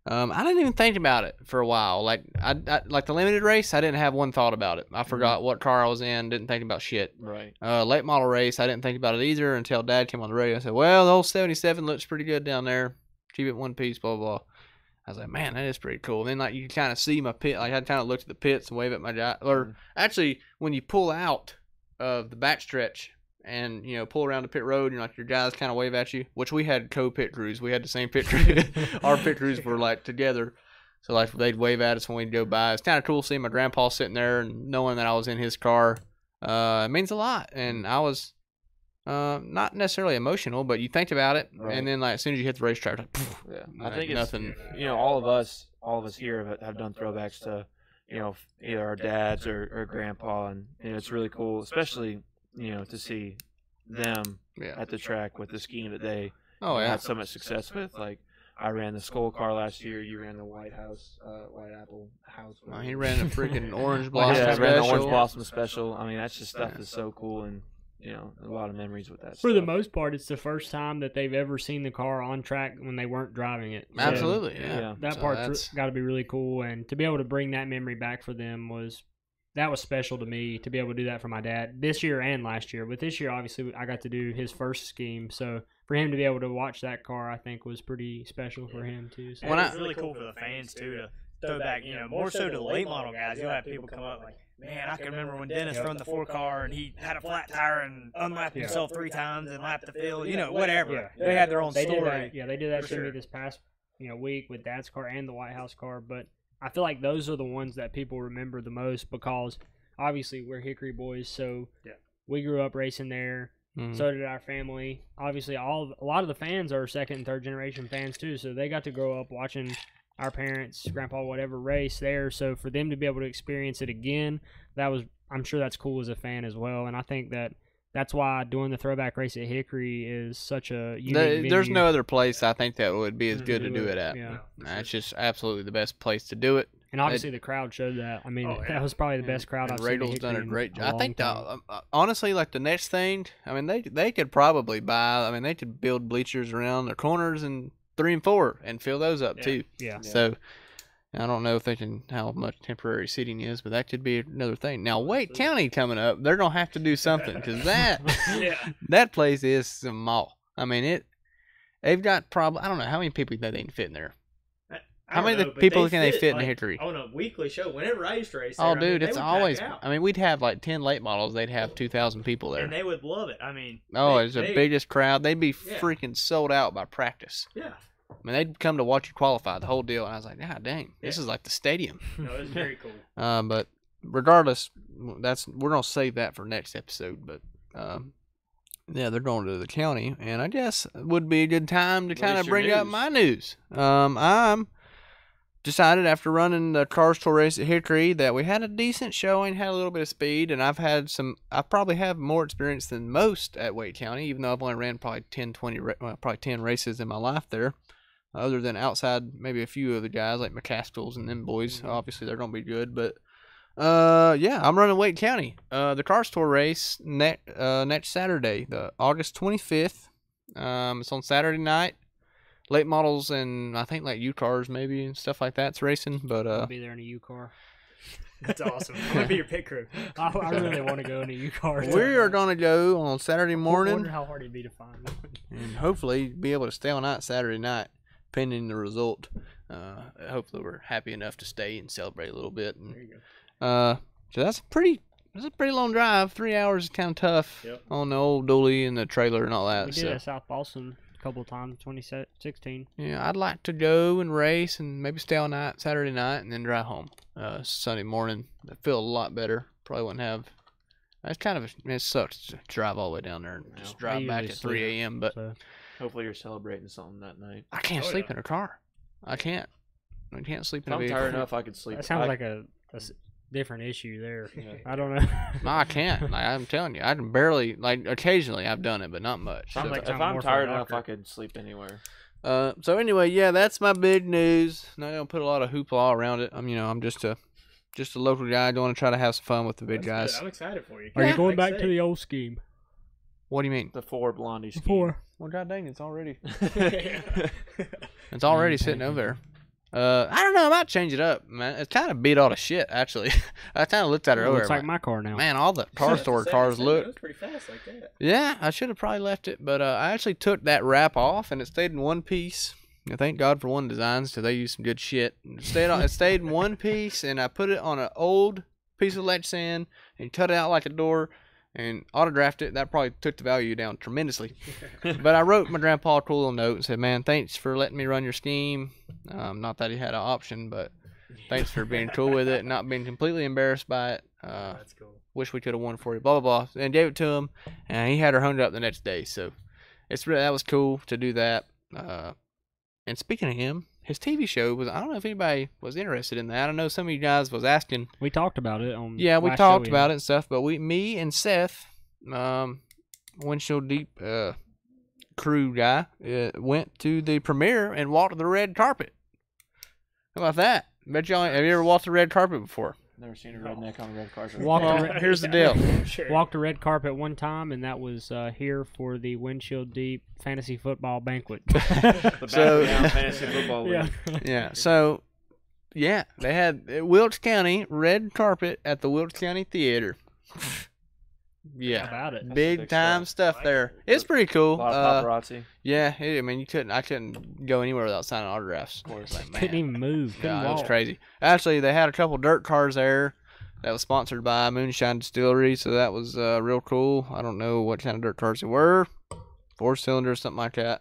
I didn't even think about it for a while. Like, I like the limited race, I didn't have one thought about it. I forgot what car I was in, didn't think about shit. Right. Late model race, I didn't think about it either until Dad came on the radio and said, well, the old 77 looks pretty good down there. Keep it one piece, blah, blah, blah. I was like, man, that is pretty cool. And then, like, you kind of see my pit. Like, I kind of looked at the pits and wave at my guy. Or, actually, when you pull out of the backstretch and, you know, pull around the pit road, and, like, your guys kind of wave at you, which we had co-pit crews. We had the same pit crew. Our pit crews were, like, together. So, like, they'd wave at us when we'd go by. It's kind of cool seeing my grandpa sitting there and knowing that I was in his car. It means a lot. And I was not necessarily emotional, but you think about it, right. And then, like, as soon as you hit the racetrack, like, I think it's nothing. You know, all of us here have done throwbacks to, you know, either our dads or grandpa, and you know, it's really cool, especially, you know, to see them at the track with the scheme that they had so much success with. Like, I ran the Skull car last year. You ran the White Apple House. He ran a freaking Orange Blossom Special. Special. I ran the Orange Blossom Special. I mean, that's just stuff that's so cool, and you know, a lot of memories with that. For the most part, it's the first time that they've ever seen the car on track when they weren't driving it. So, absolutely, yeah. That part's got to be really cool, and to be able to bring that memory back for them was special to me, to be able to do that for my dad this year and last year. But this year, obviously, I got to do his first scheme, so for him to be able to watch that car, I think, was pretty special for him too. So. And it's really cool for the fans too to throw back, you know, more so to the late model guys. You'll have people come up like, man, I can remember when Dennis run the 4-car and he had a flat tire and unlapped himself 3 times and lapped the field, you know, whatever. Yeah. They had their own story. They did that to me this past, week with Dad's car and the White House car. But I feel like those are the ones that people remember the most because obviously we're Hickory boys, so we grew up racing there. Mm-hmm. So did our family. Obviously, a lot of the fans are second and third generation fans too, so they got to grow up watching our parents, grandpa, whatever, race there. So for them to be able to experience it again, I'm sure that's cool as a fan as well. And I think that's why doing the throwback race at Hickory is such a unique There's no other place I think that would be as good to do it at. Yeah. It's just absolutely the best place to do it. And obviously the crowd showed that. I mean, that was probably the best crowd I've seen. Radle's done a great job. I think, honestly, like the next thing, I mean, they could probably they could build bleachers around their corners and 3 and 4 and fill those up too. Yeah. So I don't know how much temporary seating is, but that could be another thing. Now, Wake County coming up, they're going to have to do something because that place is some mall. I mean, they've got probably, I don't know how many people they can fit in there. How many people can they fit in the Hickory? On a weekly show, whenever I used to race there, oh, dude, it's always. I mean, we'd have like 10 late models. They'd have 2,000 people there, and they would love it. I mean, it's the biggest crowd. They'd be freaking sold out by practice. Yeah. I mean, they'd come to watch you qualify the whole deal, and I was like, God dang, this is like the stadium. No, it's very cool. But regardless, we're gonna save that for next episode. But they're going to the county, and I guess it would be a good time to kind of bring up my news. I'm decided after running the Cars Tour race at Hickory that we had a decent showing, had a little bit of speed, and I probably have more experience than most at Wake County, even though I've only ran probably 10 races in my life there, other than outside maybe a few of the guys like McCaskill's and them boys. Obviously they're going to be good, but I'm running Wake County. The Cars Tour race next Saturday, the August 25th. It's on Saturday night. Late models and I think like U-cars maybe and stuff like that's racing, but I'll be there in a U-car. That's awesome. I'm gonna be your pit crew. I really want to go in a U-car. We are gonna go on Saturday morning. I wonder how hard it'd be to find one. And hopefully be able to stay all night Saturday night, pending the result. Hopefully we're happy enough to stay and celebrate a little bit. And, there you go. So that's a pretty long drive. 3 hours is kind of tough on the old dually and the trailer and all that. We did at South Boston couple of times, 2016. Yeah, I'd like to go and race and maybe stay all night Saturday night and then drive home Sunday morning. I feel a lot better. Probably wouldn't have It's kind of it sucks to drive all the way down there and just drive back at 3 a.m. But hopefully you're celebrating something that night. I can't sleep in a car. I can't sleep in a vehicle. I'm tired enough I could sleep. That sounds like a different issue there. Yeah. I don't know. No, I can't. Like, I'm telling you, I can barely. Like occasionally I've done it, but not much. So if I'm tired enough, I could sleep anywhere. So anyway, yeah, that's my big news. Not gonna put a lot of hoopla around it. I'm just a local guy. I want to try to have some fun with the big guys. Good. I'm excited for you. Are you going back to the old scheme? What do you mean? The 4 Blondie scheme. 4. Well, god dang, it's already it's already sitting over there. I don't know. I might change it up, man. It's kind of beat all the shit, actually. I kind of looked at it earlier. Looks like my car now. Man, all the car store cars look. It was pretty fast like that. Yeah, I should have probably left it, but I actually took that wrap off, and it stayed in one piece. Thank God for One Designs, because they use some good shit. It stayed in one piece, and I put it on an old piece of latch sand and cut it out like a door and autographed it. That probably took the value down tremendously. But I wrote my grandpa a cool little note and said, man, thanks for letting me run your scheme. Not that he had an option, but thanks for being cool with it and not being completely embarrassed by it. That's cool. Wish we could have won for you, blah, blah, blah. And gave it to him, and he had her hung up the next day. So that was cool to do that. And speaking of him, his TV show was, I don't know if anybody was interested in that. I know some of you guys was asking. We talked about it on Yeah, we talked about it and stuff, but me and Seth, Windshield Deep crew guy, went to the premiere and walked the red carpet. How about that? Bet y'all, have you ever walked the red carpet before? Never seen a redneck on a red carpet. Here's the deal. Sure. Walked the red carpet one time, and that was here for the Windshield Deep Fantasy Football Banquet. Fantasy Football League. Yeah. So, yeah, they had Wilkes County red carpet at the Wilkes County Theater. Yeah, How about it? big time stuff there. It's pretty cool. A lot of paparazzi. Yeah, I mean, I couldn't go anywhere without signing autographs. Of course, like, man. Couldn't even move. Couldn't Yeah, it walk. was crazy. Actually, they had a couple dirt cars there that was sponsored by Moonshine Distillery, so that was real cool. I don't know what kind of dirt cars they were, 4-cylinder, something like that.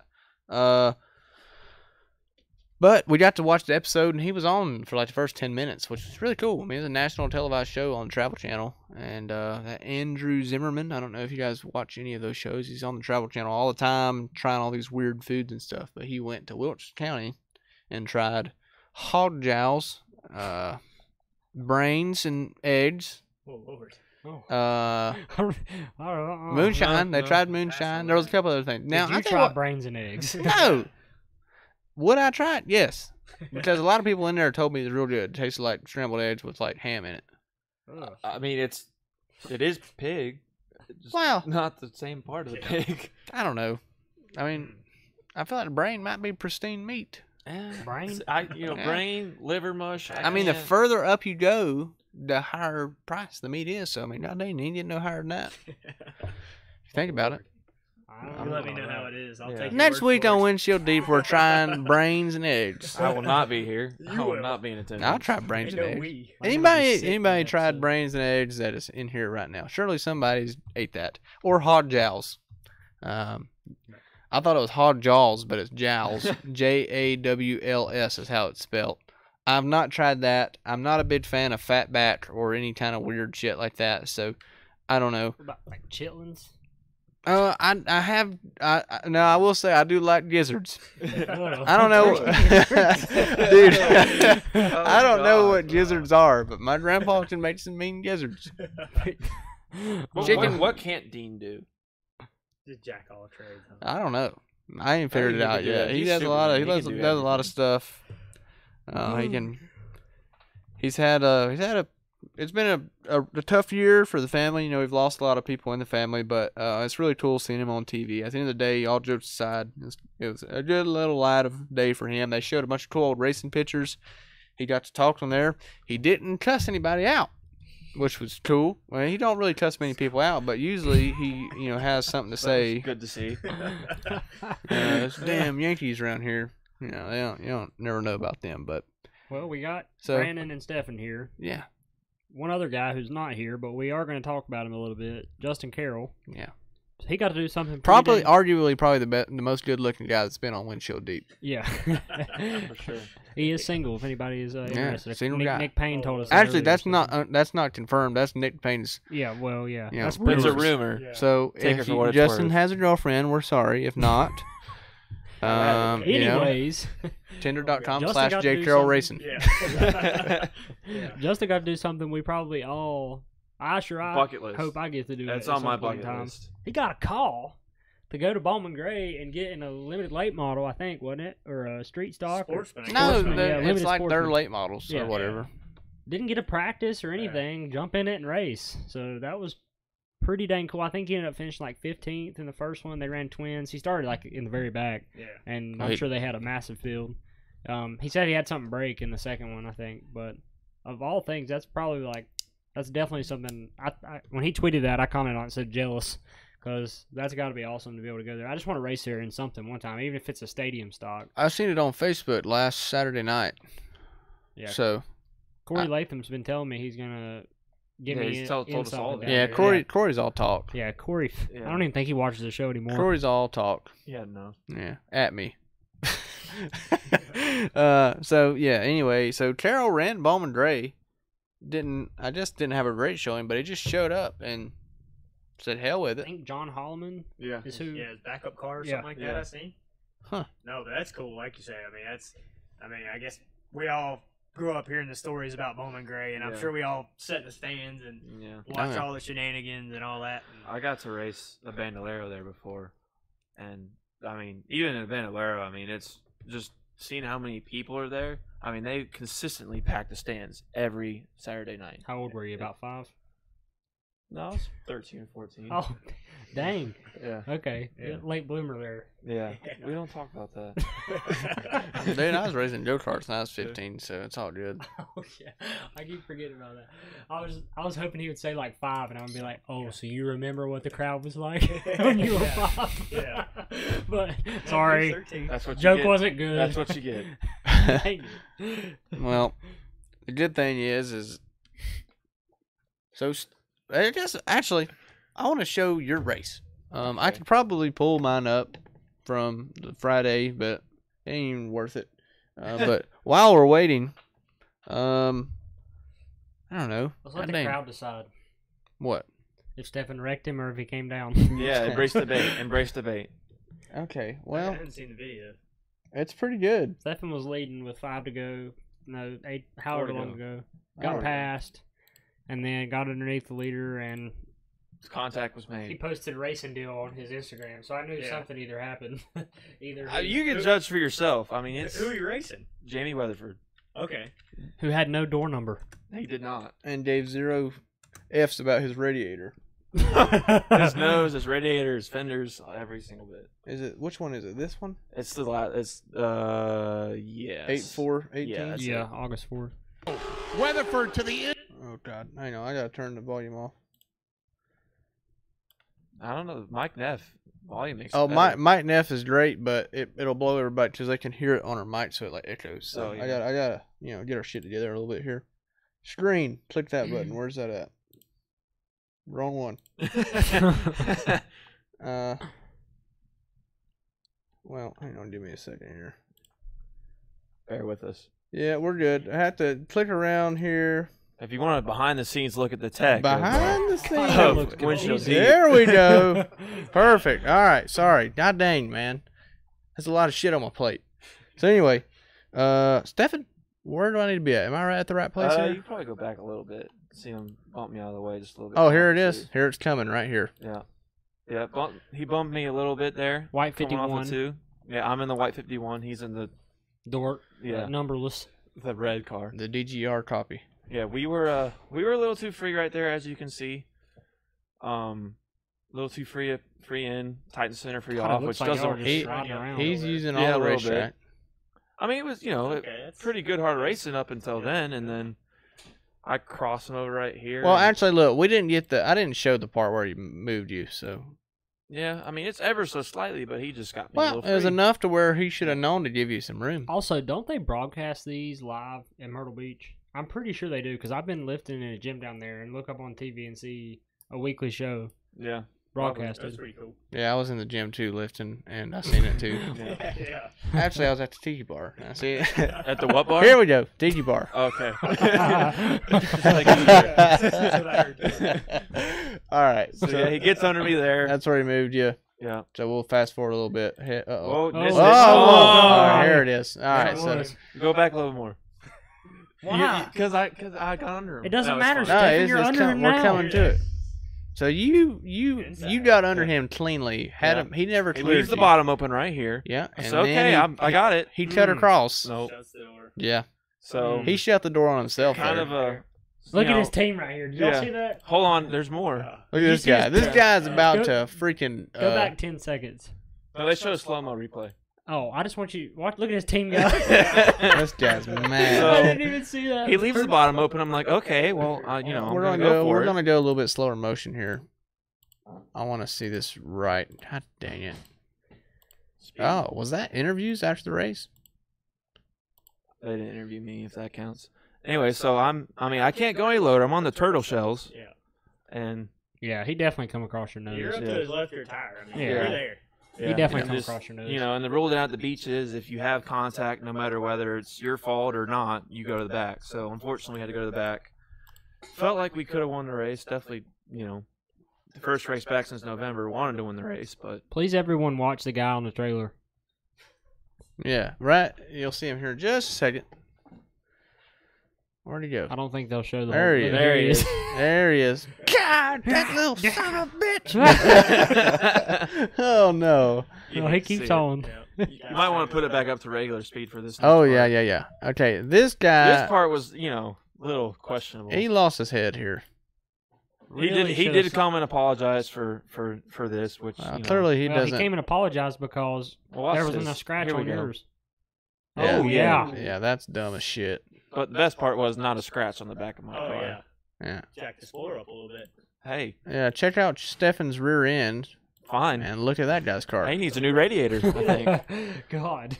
But we got to watch the episode, and he was on for like the first 10 minutes, which was really cool. I mean, it's a national televised show on the Travel Channel, and that Andrew Zimmerman, I don't know if you guys watch any of those shows. He's on the Travel Channel all the time, trying all these weird foods and stuff. But he went to Wilkes County and tried hog jows, brains and eggs. Oh, Lord. Moonshine. They tried moonshine. There was a couple other things. Now, Did you try brains and eggs? No. Would I try it? Yes. Because a lot of people in there told me it was real good. It tasted like scrambled eggs with like ham in it. I mean, it is pig. It's Well, not the same part of the pig. I don't know. I mean, I feel like the brain might be pristine meat. Brain? Brain, liver mush. I mean, the further up you go, the higher price the meat is. So, I mean, God dang, you ain't getting no higher than that. If you think about it. You let me know how it is. I'll take your Next word week for on it. Windshield Deep, we're trying brains and eggs. I will not be here. I will will. not be in attendance. I'll try brains and No, eggs. we. Anybody tried brains and eggs that is in here right now? Surely somebody's ate that. Or hog jowls. I thought it was hog jaws, but it's jowls. Jawls is how it's spelled. I've not tried that. I'm not a big fan of fatback or any kind of weird shit like that. So I don't know. What about like chitlins? I will say I do like gizzards. Oh. I don't know, dude. I don't know what gizzards are, but my grandpa can make some mean gizzards. Chicken. What can't Dean do? Just jack all trades. Huh? I don't know. I ain't figured it he out can do yet. that. He He's does a lot of. He Superman. He does can do a lot of stuff. He can. He's had a. It's been a tough year for the family. You know, we've lost a lot of people in the family, but it's really cool seeing him on TV. At the end of the day, all jokes aside, it was a good little light of day for him. They showed a bunch of cool old racing pictures. He got to talk to them there. He didn't cuss anybody out, which was cool. Well, he don't really cuss many people out, but usually he, has something to say. Good to see. Those damn Yankees around here. You don't never know about them, but Well, we got So- Brandon and Stephen here. yeah, One other guy who's not here, but we are going to talk about him a little bit. Justin Carroll. yeah. he got to do something. Arguably the most good-looking guy that's been on Windshield Deep. Yeah, For sure. He is single. If anybody is interested, single Nick, guy. Nick Payne told us. Actually, earlier, that's not confirmed. That's Nick Payne's. Yeah, well, yeah, You know, that's It's a rumors. rumor. Yeah. So Take it if for what it's Justin worth. has a girlfriend, we're sorry. If not, Anyways, Tinder.com Justin /J got to do Carroll something. Racing. Yeah. Justin got to do something we probably all. I Bucket list. hope I get to do. That's that at on my some point in bucket time. list. He got a call to go to Bowman Gray and get in a limited late model, I think, wasn't it, or a street stock? Sportsman. No, Sportsman, yeah, it's limited like their sportsman. late models Yeah. or whatever. Didn't get a practice or anything. Jump in it and race. So that was pretty dang cool. I think he ended up finishing like 15th in the first one. They ran twins. He started like in the very back, Yeah. and I'm Wait. sure they had a massive field. He said he had something break in the second one, I think. But of all things, that's definitely something. When he tweeted that, I commented on it and said jealous, because that's got to be awesome to be able to go there. I just want to race there in something one time, even if it's a stadium stock. I seen it on Facebook last Saturday night. Yeah. So Corey Latham's been telling me he's gonna give Yeah, me he's told us insight all down that. yeah, there. Corey's all talk. Yeah, Corey. Yeah. I don't even think he watches the show anymore. Corey's all talk. Yeah, no. Yeah, at me. So yeah. Anyway, so Carroll ran Bowman Gray. I just didn't have a great showing, but he just showed up and said hell with I it. think John Holloman Yeah. is who. Yeah, his backup car or Yeah. something like that. Yeah. I seen. Huh. No, but that's cool. Like you say, I mean, I guess we all grew up hearing the stories about Bowman Gray, and I'm Yeah. sure we all sat in the stands and Yeah. watched yeah. all the shenanigans and all that. I got to race a Bandolero there before, and I mean, even in a Bandolero, I mean, it's just seeing how many people are there. I mean, they consistently pack the stands every Saturday night. How old were you? About 5? No, I was 13 or 14. Oh, dang. Yeah. Okay, Yeah. late bloomer there. Yeah. We don't talk about that. Dude, I was racing go-karts when I was 15, so it's all good. Oh yeah, I keep forgetting about that. I was hoping he would say like 5, and I would be like, oh, so you remember what the crowd was like when you were 5? Yeah. But sorry, 13. That's what you joke get. wasn't good. That's what you get. Dang it. Well, the good thing is so I guess actually I want to show your race. I could probably pull mine up from the Friday, but it ain't even worth it. But while we're waiting, I don't know. Let's let God the dang. crowd decide What? if Stefan wrecked him or if he came down. Yeah, embrace the bait. Embrace the bait. Okay, I well, haven't seen the video. it's pretty good. Stefan was leading with 5 to go. No, 8, however 4 to long go. ago. Oh, Got yeah. past, and then got underneath the leader, and Contact was he made. posted a racing deal on his Instagram. So I knew Yeah. something either happened. Either You can judge for yourself. I mean, it's Who are you racing? Jamie Weatherford. Okay. who had no door number. He did not. And gave 0 F's about his radiator. His nose, his radiator, his fenders, every single bit. Is it? Which one is it? This one? It's the last. It's yes. 8/4/18. Yeah, that's Yeah, it. August 4th. Weatherford to the end. Oh God, I know. I gotta turn the volume off. I don't know. Mike Neff volume makes. Oh, it better. Mike Neff is great, but it'll blow everybody because they can hear it on our mic, so it like echoes. So Oh, yeah. I gotta get our shit together a little bit here. Screen, click that Mm. button. Where's that at? Wrong one. Well, hang on, give me a second here. Bear with us. Yeah, we're good. I have to click around here. If you want a behind the scenes look at the tech, Behind the Oh, scenes. Windshield Deep. There we go. Perfect. All right. Sorry. God dang, man. That's a lot of shit on my plate. So anyway, Stefan, where do I need to be at? Am I right at the right place here? you could probably go back a little bit. See him bump me out of the way just a little bit. Oh, here it more, is. see. Here it's coming right here. Yeah. Yeah, he bumped me a little bit there. White coming off 51. the 2. Yeah, I'm in the white 51. He's in the Door. Yeah. Numberless. red car. The DGR copy. Yeah, we were a little too free right there, as you can see. A little too free in, tight and center free God, it off, looks which like y'all doesn't. are just He- riding around. He's using Yeah, a all the little bit. racetrack. I mean, it was Okay, that's pretty good hard racing up until then, and then I crossed him over right here. Well, and- actually, look, we didn't get I didn't show the part where he moved you, so. yeah, I mean it's ever so slightly, but he just got me a Well, little it was free. enough to where he should have known to give you some room. Also, don't they broadcast these live in Myrtle Beach? I'm pretty sure they do because I've been lifting in a gym down there and look up on TV and see a weekly show. Yeah, broadcasted. That's pretty cool. Yeah, I was in the gym too, lifting, and I seen it too. Yeah. Actually, I was at the tiki bar. I see it. At the what bar? Here we go, tiki bar. Okay. All right, So yeah, he gets under me there. that's where he moved you. Yeah. So we'll fast forward a little bit. Whoa, missed it. Oh, Oh. oh, here it is. All right, so Go back a little more. Why? Because I got under him. It doesn't That was matter, fun. Stephen. it's You're just under him we're now. coming to it. So you Inside. got under him cleanly. Had him. He never He cleared leaves the you. bottom open right here. Yeah, It's and okay. then I got it. he cut across. Nope. Shuts the door. Yeah, So he shut the door on himself. kind there. of a. Look you at know, his team right here. Did y'all yeah. see that? Hold on. There's more. Look at you this see guy. his- This guy's about Go- to freaking. Go back 10 seconds. No, they showed a slow mo replay. Oh, I just want you watch. Look at his team go. This guy's mad. So- I didn't even see that. He leaves the bottom open. I'm like, okay, well, you know, we're I'm gonna gonna go We're for it. gonna go a little bit slower motion here. I want to see this right. God dang it! Oh, was that interviews after the race? They didn't interview me, if that counts. Anyway, so I can't go any lower. I'm on the turtle shells, Yeah. and Yeah, he definitely come across your nose. You're up Yeah. to his left rear tire. I mean, Yeah. you're there. He yeah, definitely and come just, across your nose. You know, and the rule down at the beach is if you have contact, no matter whether it's your fault or not, you go to the back. So unfortunately, we had to go to the back. Felt like we could have won the race. Definitely, you know, the first race back since November. Wanted to win the race, but Please, everyone, watch the guy on the trailer. Yeah, right. You'll see him here in just a second. Where'd he go? I don't think they'll show the. There he whole, is. There he is. There he is. God, that little son of a bitch! Oh no! No, he keeps on. Yeah. You might want to put it back up to regular speed for this. Oh next yeah, part. yeah, yeah. Okay, this guy. This part was, you know, a little questionable. He lost his head here. He did come and apologize for this, which you know, Clearly, he Well, doesn't. he came and apologized because well, watch there was this. enough scratch Here we on go. yours. Yeah. Oh yeah. Yeah, that's dumb as shit. But the best part was not a scratch on the back of my Oh car. yeah. Yeah. Jack the spoiler up a little bit. Hey, Yeah, check out Stefan's rear end fine. and look at that guy's car. He needs a new radiator, I think. God.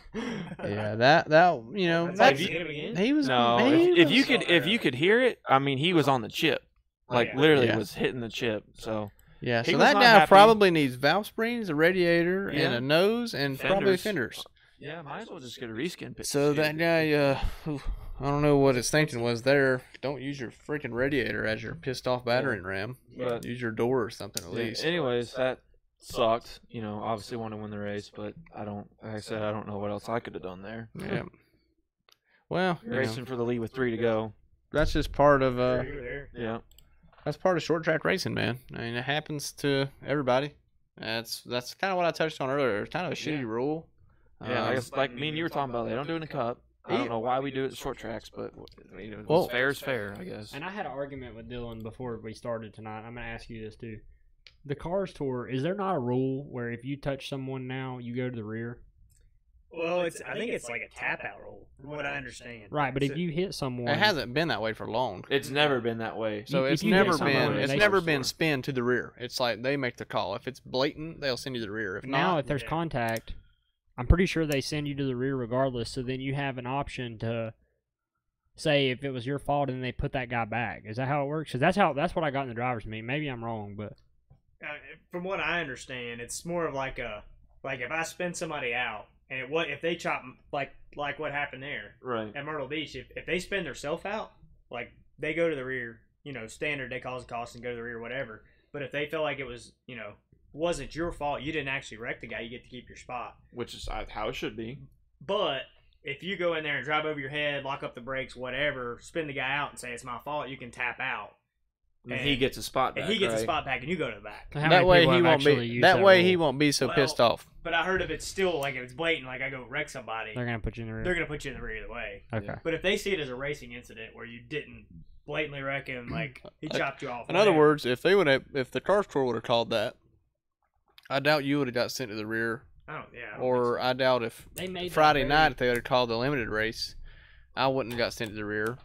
Yeah, that you know That's that's like, you hit him again? he was No, he if was- you could hear it, I mean, he was on the chip, like yeah. literally Yeah. was hitting the chip. So yeah. he So was that not guy happy. probably needs valve springs, a radiator, and Yeah. a nose, and probably fenders. yeah, might as well just get a reskin pit. So that guy, I don't know what his thinking was there. Don't use your freaking radiator as your pissed off battering ram. But- Use your door or something at Yeah, least. anyways, that sucked. You know, obviously want to win the race, but like I said, I don't know what else I could have done there. Yeah. Well, you know, Racing for the lead with 3 to go. that's just part of You were there. Yeah. that's part of short track racing, man. I mean, it happens to everybody. That's kind of what I touched on earlier. It's kind of a shitty Yeah. rule. Yeah, I guess like me and you were talking about, they don't do it in the cup. I don't know why we do it at short tracks, but you know, Well- fair is fair, I guess. And I had an argument with Dylan before we started tonight. I'm going to ask you this too. The Cars Tour, is there not a rule where if you touch someone now, you go to the rear? Well, I think it's like a tap out rule, from what I understand. Right, but if you hit someone, It hasn't been that way for long. It's never been that way. So if it's you hit never someone, been. It's they- never been spin to the rear. It's like they make the call. If it's blatant, they'll send you to the rear. If now not, if there's yeah. contact, I'm pretty sure they send you to the rear regardless. So then you have an option to say if it was your fault and they put that guy back. Is that how it works? Because that's what I got in the driver's meet. Maybe I'm wrong, but From what I understand, it's more of like if I spin somebody out and if they chop like what happened there Right. at Myrtle Beach, if they spin themselves out, like they go to the rear, you know, standard, they cause a cost and go to the rear, whatever. But if they feel like it was, you know, wasn't your fault, you didn't actually wreck the guy, you get to keep your spot. Which is how it should be. But if you go in there and drive over your head, lock up the brakes, whatever, spin the guy out and say it's my fault, you can tap out. And he gets a spot back. And he gets a right? spot back and you go to the back. how many that way people he have won't actually be. used That way rule? he won't be so Well, pissed off. But I heard if it's still like if it's blatant, like I go wreck somebody, They're gonna put you in the rear. they're gonna put you in the rear either way. Okay. But if they see it as a racing incident where you didn't blatantly wreck him, like he chopped you off. In other whatever. words, if the Cars Tour would have called that, I doubt you would have got sent to the rear. I don't think Or I doubt if They made that Friday very- night if they would have called the limited race, I wouldn't have got sent to the rear.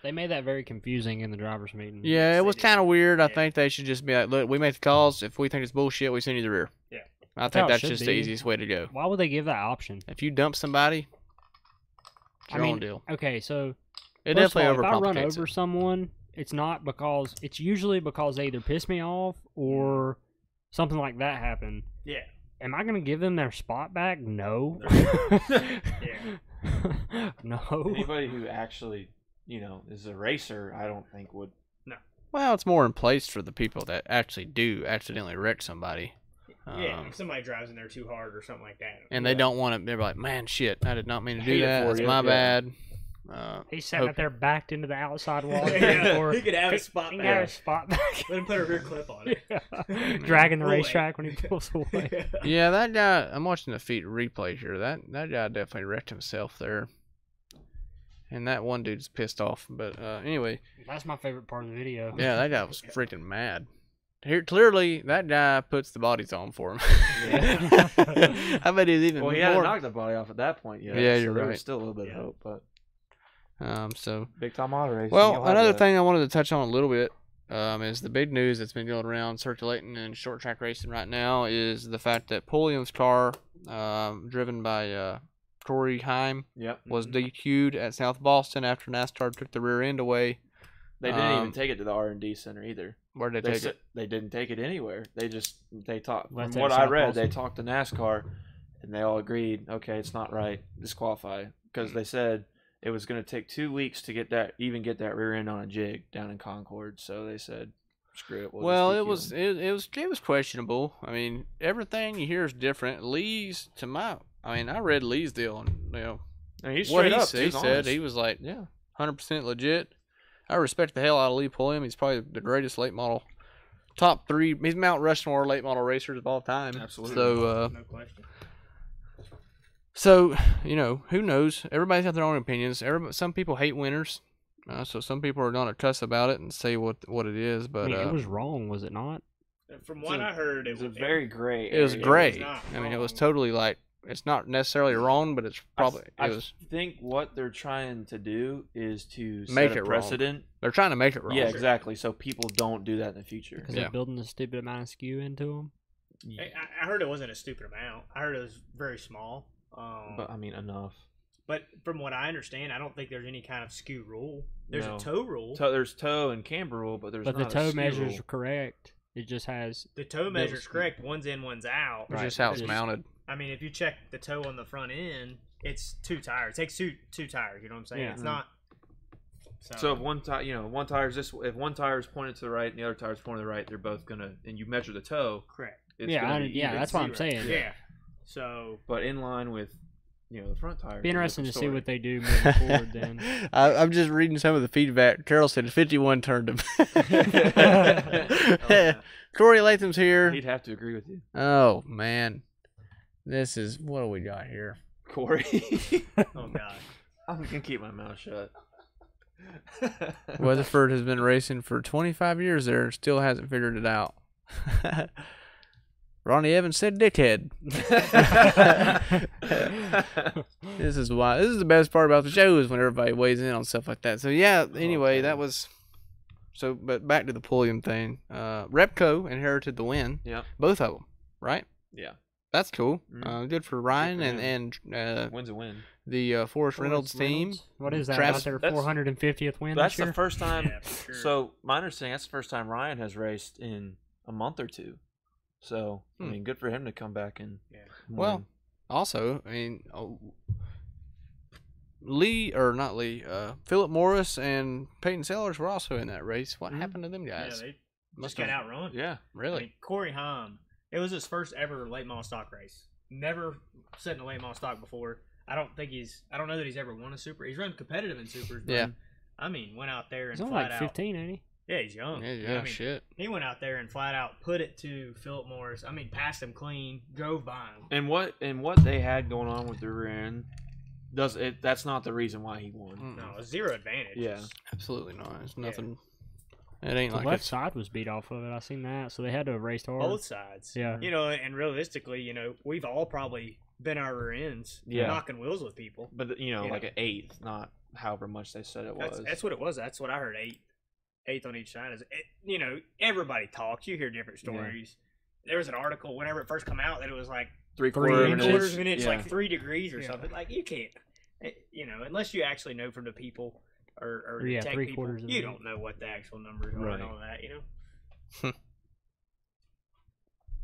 They made that very confusing in the drivers' meeting. Yeah, it was They did. kind of weird. I Yeah. think they should just be like, look, we make the calls. If we think it's bullshit, we send you to the rear. Yeah. I how think it that's should just the be. easiest way to go. Why would they give that option? If you dump somebody, it's I your mean, own deal. okay, so It first of definitely all, if I run overcomplicates over it. someone, it's usually because they either piss me off or something like that happened. Yeah. Am I going to give them their spot back? No. Yeah. No. Anybody who actually, is a racer, I don't think would. No. Well, it's more in place for the people that actually do accidentally wreck somebody. Yeah, if somebody drives in there too hard or something like that. And they don't want to. They're like, man, shit, I did not mean to do Hate it that. for That's you, my yeah. bad. He sat out there backed into the outside wall. He could have a spot He back. got a spot back. Let him put a rear clip on it. Dragging the Oh, racetrack when he pulls away. Yeah, that guy. I'm watching the feet replay here. That guy definitely wrecked himself there. And that one dude's pissed off. But anyway. That's my favorite part of the video. Yeah, that guy was freaking mad. Here, clearly, that guy puts the bodies on for him. Yeah. I bet he's even Well, he more. hadn't knocked the body off at that point yet. Yeah, so you're there right. was still a little bit of hope, but So big time auto racing. well, you'll have another that. thing I wanted to touch on a little bit is the big news that's been going around circulating in short track racing right now is the fact that Pulliam's car, driven by Corey Heim, Yep. was DQ'd at South Boston after NASCAR took the rear end away. They didn't even take it to the R&D center either. Where did they take it? They didn't take it anywhere. They talked. From Left it what at I South read, Boston. they talked to NASCAR, and they all agreed. Okay, it's not right. Disqualify, because they said it was going to take 2 weeks to get that rear end on a jig down in Concord. So they said, screw it. Well, just it DQ was them. it was questionable. I mean, everything you hear is different. Lee's I read Lee's deal, and I mean, he's what straight he up. said, He's honest. he was like Yeah. 100% legit. I respect the hell out of Lee Pulliam. He's probably the greatest late model, top 3. He's Mount Rushmore late model racers of all time. Absolutely. So, No question. who knows? Everybody's got their own opinions. Some people hate winners, so some people are gonna cuss about it and say what it is. But I mean, it was wrong, was it not? From what I heard, It was a very gray. it was area. gray. not I mean, it was wrong. totally like it's not necessarily wrong, but it's probably I it was. think what they're trying to do is to Make set it a wrong. precedent. They're trying to make it wrong. Yeah, exactly. So people don't do that in the future. Because Yeah. they're building a stupid amount of skew into them. I heard it wasn't a stupid amount. I heard it was very small. But I mean, enough. But from what I understand, I don't think there's any kind of skew rule. There's No. a tow rule. There's toe and camber rule, but there's But not the toe a skew measures rule. are correct. It just has. The tow measure's correct. One's in, one's out. It's just how it's Just- mounted. I mean, if you check the toe on the front end, it's 2 tires. It takes two tires. You know what I'm saying? Yeah. It's not. So if one tire's if one tire is pointed to the right and the other tire is pointed to the right, they're both gonna. And you measure the toe. correct. It's Yeah, gonna be even. that's what I'm saying. Yeah. So But in line with, the front tire. Be interesting to see what they do moving forward. Then I'm just reading some of the feedback. Carol said 51 turned him. Corey Latham's here. He'd have to agree with you, Oh man, this is what do we got here? Corey. oh god. I'm gonna keep my mouth shut. Weatherford has been racing for 25 years there, still hasn't figured it out. Ronnie Evans said dickhead. This is the best part about the show is when everybody weighs in on stuff like that. So yeah, anyway, that was but back to the Pulliam thing. Repco inherited the win. Yeah. Both of them, right? Yeah. That's cool. Mhm. Good for Ryan Good for and Win's a win. the Forrest Reynolds team. What is that? Travis- About their that's- 450th win That's this year? the first time. Yeah, for sure. So my understanding, that's the first time Ryan has raced in a month or two. So I mean, good for him to come back and win. Well, also, I mean, Philip Morris and Peyton Sellers were also in that race. What happened to them Yeah, guys? they Must just got have- outrun. yeah, Really? I mean, Corey Haim, it was his first ever late model stock race. Never set in a late model stock before. I don't know that he's ever won a super. He's run competitive in supers. But, Yeah. I mean, went out there and He's only flat like out. 15, ain't he? Yeah, he's young. Yeah, I mean, shit. He went out there and flat out put it to Philip Morris. I mean, passed him clean, drove by him. and what they had going on with the rear end that's not the reason why he won. No, zero advantage. Yeah. Absolutely not. It's nothing. It ain't The like left it's. side was beat off of it. I seen that, so they had to have raced hard. Both sides. Yeah. And realistically, we've all probably been our rear ends, Yeah. knocking wheels with people. But like know. an eighth, not however much they said it was. That's what it was. That's what I heard. Eighth on each side. Everybody talks. You hear different stories. There was an article whenever it first come out that it was like 3/4 of an quarters inch. of an inch, Yeah. like 3 degrees or something. Like you can't, unless you actually know from the people or the Yeah, tech 3/4 people, of an you inch. don't know what the actual numbers are Right. and all that.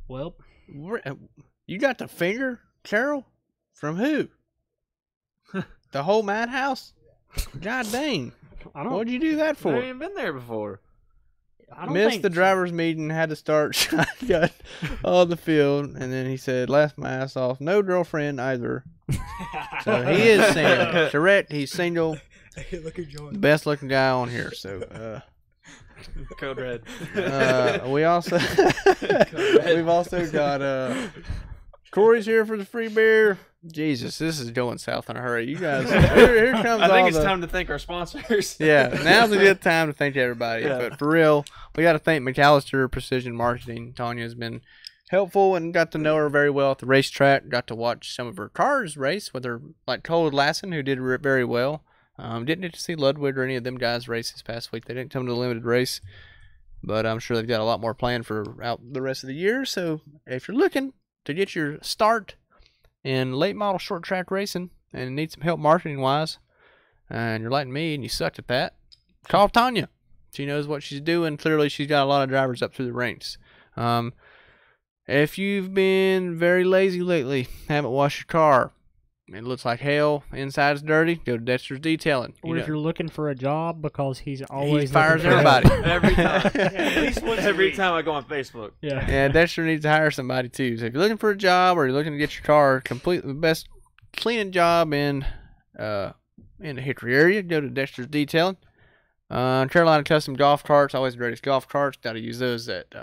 Well, you got the finger, Carol? From who? The whole madhouse? God dang. What'd you do that for? I ain't been there before. Missed the driver's meeting, had to start shotgun on the field, and then he said, laughed my ass off. No girlfriend either. So he is single. Correct, he's single. The best looking guy on here. So Code red. we've also got Corey's here for the free beer. Jesus, this is going south in a hurry. You guys, here comes I think it's time to thank our sponsors. Yeah, now's a good time to thank everybody. Yeah. But for real, we got to thank McAllister Precision Marketing. Tanya's been helpful and got to know her very well at the racetrack. Got to watch some of her cars race with her, like Cole Lassen, who did very well. Didn't get to see Ludwig or any of them guys race this past week. They didn't come to the limited race, but I'm sure they've got a lot more planned for out the rest of the year. So if you're looking to get your start in late model short track racing and need some help marketing wise, and you're like me and you sucked at that, call Tanya. She knows what she's doing. Clearly she's got a lot of drivers up through the ranks. If you've been very lazy lately, haven't washed your car, it looks like hell, inside is dirty, go to Dexter's Detailing. Or if you're looking for a job, because he fires everybody. Every time. At least once every time I go on Facebook. Yeah, Dexter needs to hire somebody too. So if you're looking for a job or you're looking to get your car completely the best cleaning job in the Hickory area, go to Dexter's Detailing. Carolina Custom Golf Carts, always the greatest golf carts. Got to use those at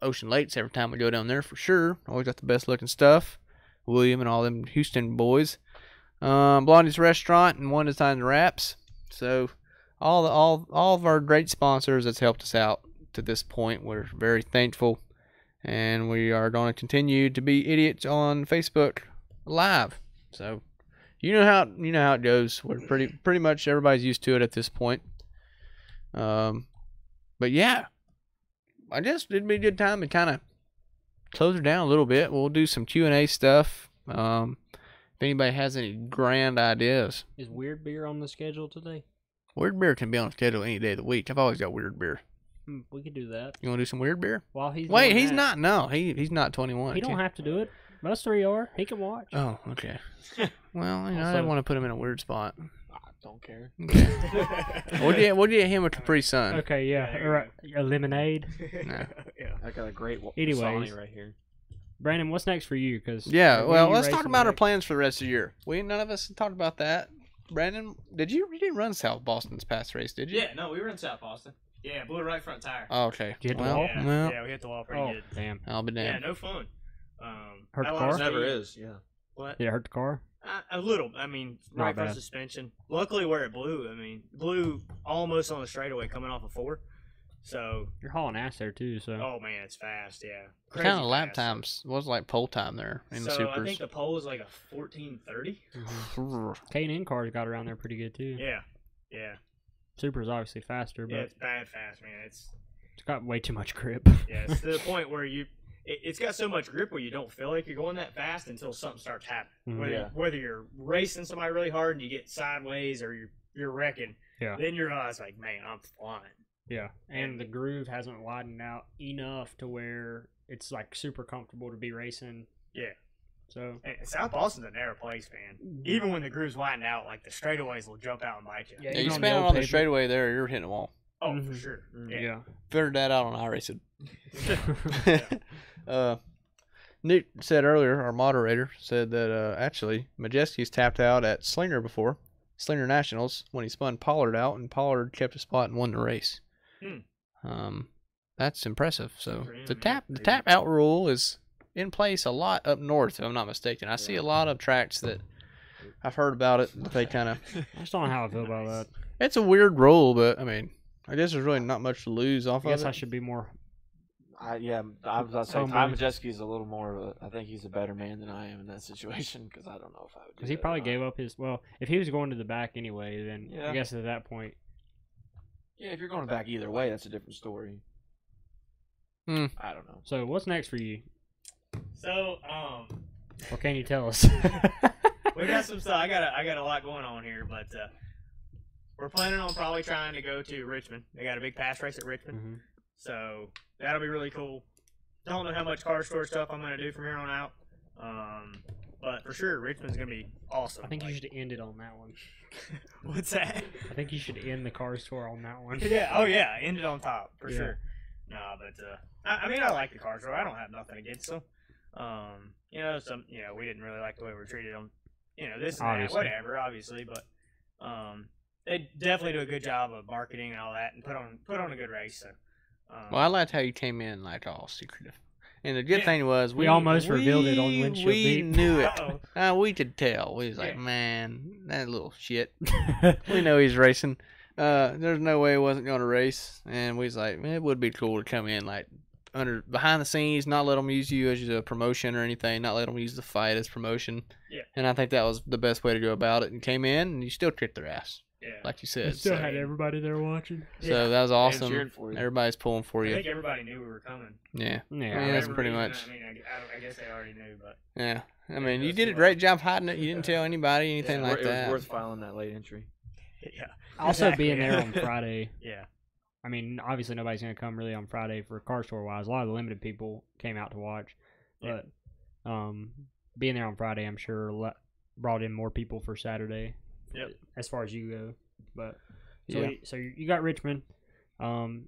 Ocean Lakes every time we go down there for sure. Always got the best looking stuff. William and all them Houston boys. Blondie's Restaurant and One Design Wraps. So all of our great sponsors that's helped us out to this point. We're very thankful, and we are going to continue to be idiots on Facebook Live. So you know how it goes. We're pretty much everybody's used to it at this point. But yeah, I guess it'd be a good time to kind of close her down a little bit. We'll do some Q&A stuff. If anybody has any grand ideas. Is Weird Beer on the schedule today? Weird Beer can be on the schedule any day of the week. I've always got Weird Beer. We could do that. You want to do some Weird Beer? While he's Wait, he's not. No, he's not 21. He don't have to do it. Us three are. He can watch. Oh, okay. Well, I didn't want to put him in a weird spot. I don't care. Okay. We'll get him a Capri Sun. Okay, yeah. Right. A lemonade. No. Yeah. I got a great Anyways, right here. Brandon, what's next for you? Well, let's talk about our plans for the rest of the year. None of us talked about that. Brandon, you didn't run South Boston's past race, did you? Yeah, no, we were in South Boston. Yeah, blew a right front tire. Oh, okay. Did you hit the wall? Yeah, we hit the wall pretty good. Damn. I'll be damned. Yeah, no fun. Hurt the car? Never is, yeah. What? Did it hurt the car? A little. I mean, right front suspension. Luckily, where it blew almost on the straightaway coming off of 4. So you're hauling ass there too. So oh man, it's fast. Yeah. What kind of lap times? What was like pole time there in the supers? I think the pole was like a 14:30. K&N cars got around there pretty good too. Yeah. Yeah. Super's obviously faster, but it's bad fast, man. It's got way too much grip. Yeah, it's to the point where it's got so much grip where you don't feel like you're going that fast until something starts happening. Mm-hmm. Whether you're racing somebody really hard and you get sideways or you're wrecking, then you're like, man, I'm flying. Yeah, and the groove hasn't widened out enough to where it's like super comfortable to be racing. Yeah. So South Boston's a narrow place, man. Even when the groove's widened out, like the straightaways will jump out and bite you. Yeah, you spin on the straightaway there, you're hitting a wall. Oh, for sure. Yeah. Figured that out on iRacing. Nick said earlier, our moderator said that actually Majeski's tapped out at Slinger before, Slinger Nationals, when he spun Pollard out, and Pollard kept a spot and won the race. That's impressive. So the tap out rule is in place a lot up north, if I'm not mistaken. I see a lot of tracks that I've heard about it. They kind of. I just don't know how I feel about that. It's a weird rule, but I mean, I guess there's really not much to lose off of it. I guess I should be more. I was about to say, Ty Majeski's a little more. I think he's a better man than I am in that situation because I don't know if I would. Because he probably gave up his. Well, if he was going to the back anyway, then I guess at that point. Yeah, if you're going back either way, that's a different story. I don't know. So what's next for you? So, what can you tell us? We got some stuff. I got a lot going on here, but we're planning on probably trying to go to Richmond. They got a big pass race at Richmond, so that'll be really cool. don't know how much car store stuff I'm going to do from here on out. But for sure, Richmond's going to be awesome. I think you should end it on that one. What's that? I think you should end the car store on that one. Yeah. Oh, yeah. End it on top, for sure. No, but, I mean, I like the car store. I don't have nothing against them. We didn't really like the way we were treated on, this and that, whatever, obviously. But, they definitely do a good job of marketing and all that and put on a good race. So, well, I liked how you came in like all secretive. And the good thing was we almost revealed it on Windshield. We knew it. We could tell. We was like, man, that little shit. We know he's racing. There's no way he wasn't going to race. And we was like, man, it would be cool to come in like behind the scenes, not let them use you as a promotion or anything, not let them use the fight as promotion. Yeah. And I think that was the best way to go about it. And came in and you still kicked their ass. Yeah. Like you said. You still had everybody there watching. So that was awesome. Everybody's pulling for you. I think everybody knew we were coming. Yeah. Yeah. I mean, that's pretty much. I mean, I guess they already knew, but. Yeah. I mean, you did a great job hiding it. You didn't tell anybody anything like that. It was worth filing that late entry. Yeah. Also being there on Friday. Yeah. I mean, obviously nobody's going to come really on Friday for car store wise. A lot of the limited people came out to watch. Yeah. But being there on Friday, I'm sure brought in more people for Saturday. Yep. As far as you go. But so you got Richmond.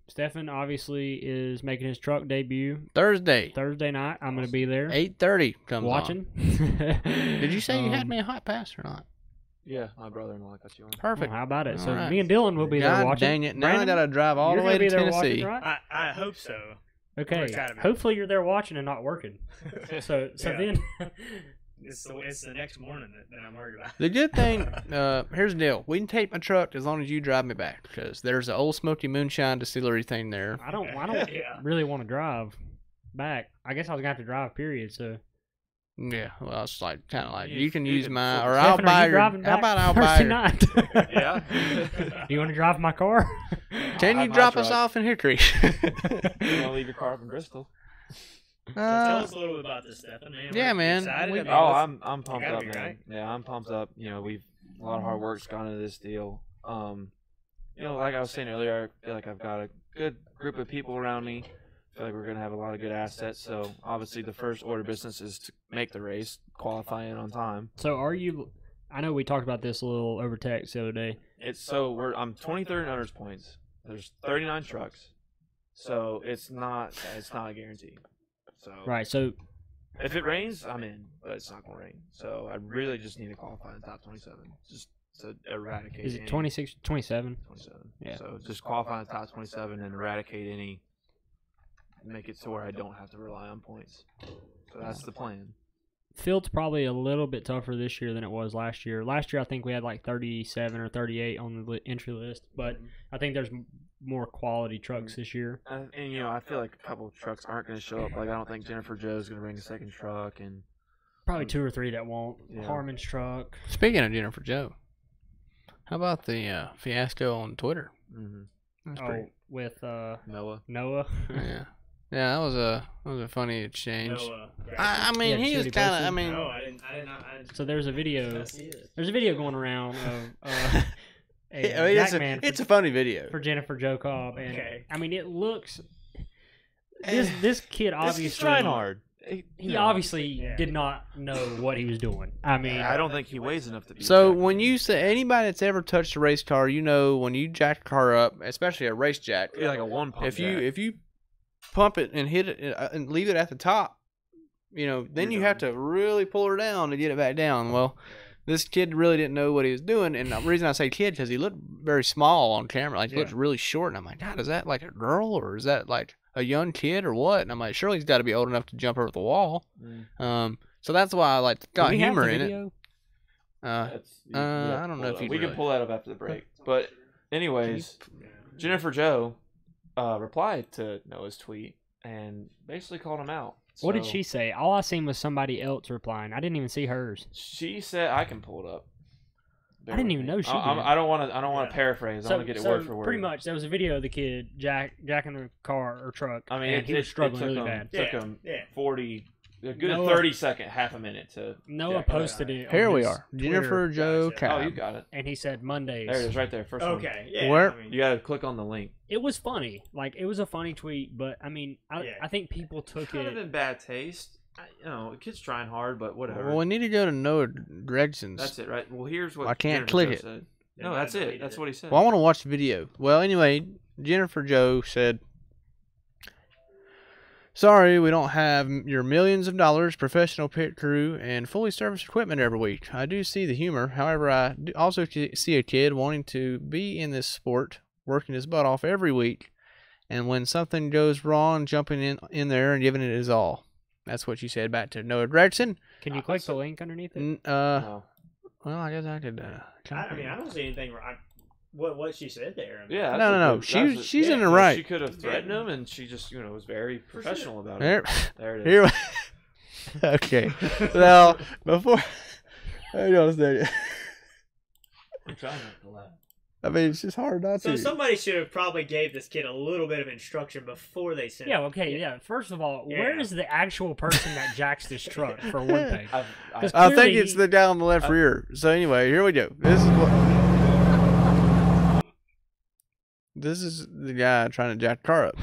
Stefan obviously is making his truck debut Thursday night. I'm going to be there. 8:30 comes watching. Did you say you had me a hot pass or not? Yeah, my brother-in-law got you on. Perfect. How about it? All So right. me and Dylan will be there watching. Dang it! Now I got to drive all the way to Tennessee. Watching, right? I hope so. Okay. Hopefully you're there watching and not working. So then. It's the next morning that I'm worried about. The good thing, here's the deal. We can take my truck as long as you drive me back because there's an Old Smoky Moonshine distillery thing there. I don't really want to drive back. I guess I was going to have to drive, period, so. Yeah, well, it's like kind of like you can use mine, or I'll buy your. How about I'll buy your? Night? Yeah. Do you want to drive my car? Can you drop us off in Hickory? You want to leave your car up in Bristol? Tell us a little bit about this, Stefan. Man, yeah, man. I'm pumped up, man. Right? Yeah, I'm pumped up. We've a lot of hard work's gone into this deal. Like I was saying earlier, I feel like I've got a good group of people around me. I feel like we're gonna have a lot of good assets. So obviously, the first order of business is to make the race, qualify in on time. So are you? I know we talked about this a little over text the other day. I'm 23rd in owners points. There's 39 trucks, so it's not a guarantee. So right. So if it rains, I'm in, but it's not going to rain. So I really just need to qualify in the top 27, just to eradicate. Is it 26, 27? 27. Yeah. So just qualify in the top 27 and eradicate any. Make it to where I don't have to rely on points. So that's the plan. Field's probably a little bit tougher this year than it was last year. Last year, I think we had like 37 or 38 on the entry list, but I think there's more quality trucks this year. And I feel like a couple of trucks aren't going to show up. Like, I don't think Jennifer Joe's going to bring a second truck. And probably 2 or 3 that won't. Yeah. Harmon's truck. Speaking of Jennifer Joe, how about the fiasco on Twitter? Mm-hmm. That's pretty... with Noah. Yeah. Yeah, that was a funny exchange. No, I mean, he was kind of. I mean, no, I didn't. So there's a video. There's a video going around of it's a funny video for Jennifer Joe Cobb, and okay. I mean, it looks. This kid obviously He's trying hard. He obviously did not know what he was doing. I mean, I don't think he weighs enough to be. So when you say anybody that's ever touched a race car, when you jack a car up, especially a race jack, like a one pump. If you pump it and hit it and leave it at the top, then you have to really pull her down to get it back down. Well, this kid really didn't know what he was doing, and the reason I say kid because he looked very small on camera, like he looked really short, and I'm like, God, is that like a girl or is that like a young kid or what? And I'm like, surely he's got to be old enough to jump over the wall. So that's why I got humor in it. I don't know if we can pull that up after the break. But anyways, Jennifer Joe replied to Noah's tweet and basically called him out. What did she say? All I seen was somebody else replying. I didn't even see hers. She said, "I can pull it up." I didn't even know she did. I don't want to paraphrase. I want to get it word for word. Pretty much, there was a video of the kid jacking the car or truck. I mean, and he was struggling really bad. It took him 40 a good 30-second, half a minute to. Noah posted it. Here we are. Twitter. Jennifer Joe Cobb. Oh, you got it. And he said Mondays. There it is, right there. First one. Okay, yeah. Where? You got to click on the link. It was funny. Like, it was a funny tweet, but, I mean, I think people took Kind it. of in bad taste. The kid's trying hard, but whatever. Well, we need to go to Noah Gregson's. That's it, right? Well, here's what I can't Jennifer click Joe it. said. No, that's it. That's what he said. Well, I want to watch the video. Well, anyway, Jennifer Joe said, "Sorry, we don't have your millions of dollars, professional pit crew, and fully serviced equipment every week. I do see the humor. However, I do also see a kid wanting to be in this sport, working his butt off every week, and when something goes wrong, jumping in there and giving it his all." That's what she said back to Noah Gregson. Can you click the link underneath it? No. Well, I guess I could. I mean, I don't see anything wrong. What she said there. I mean, Yeah. No. She's in the right. She could have threatened him, and she just, was very professional about There, it. There it is. here. Okay. Well, before. Hang on a second. I'm trying not to laugh. I mean, it's just hard not So to. somebody should have probably gave this kid a little bit of instruction before they sent. Yeah, okay, yeah. First of all, where is the actual person that jacks this truck, for one thing? I think it's the guy on the left rear. So anyway, here we go. This is the guy trying to jack the car up.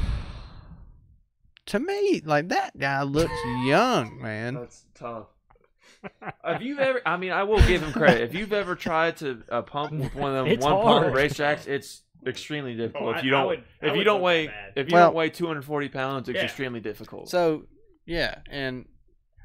To me, like, that guy looks young, man. That's tough. Have you ever? I mean, I will give him credit. If you've ever tried to pump with one of them pump racetracks, it's extremely difficult. If you don't weigh 240 pounds, it's extremely difficult. So yeah, and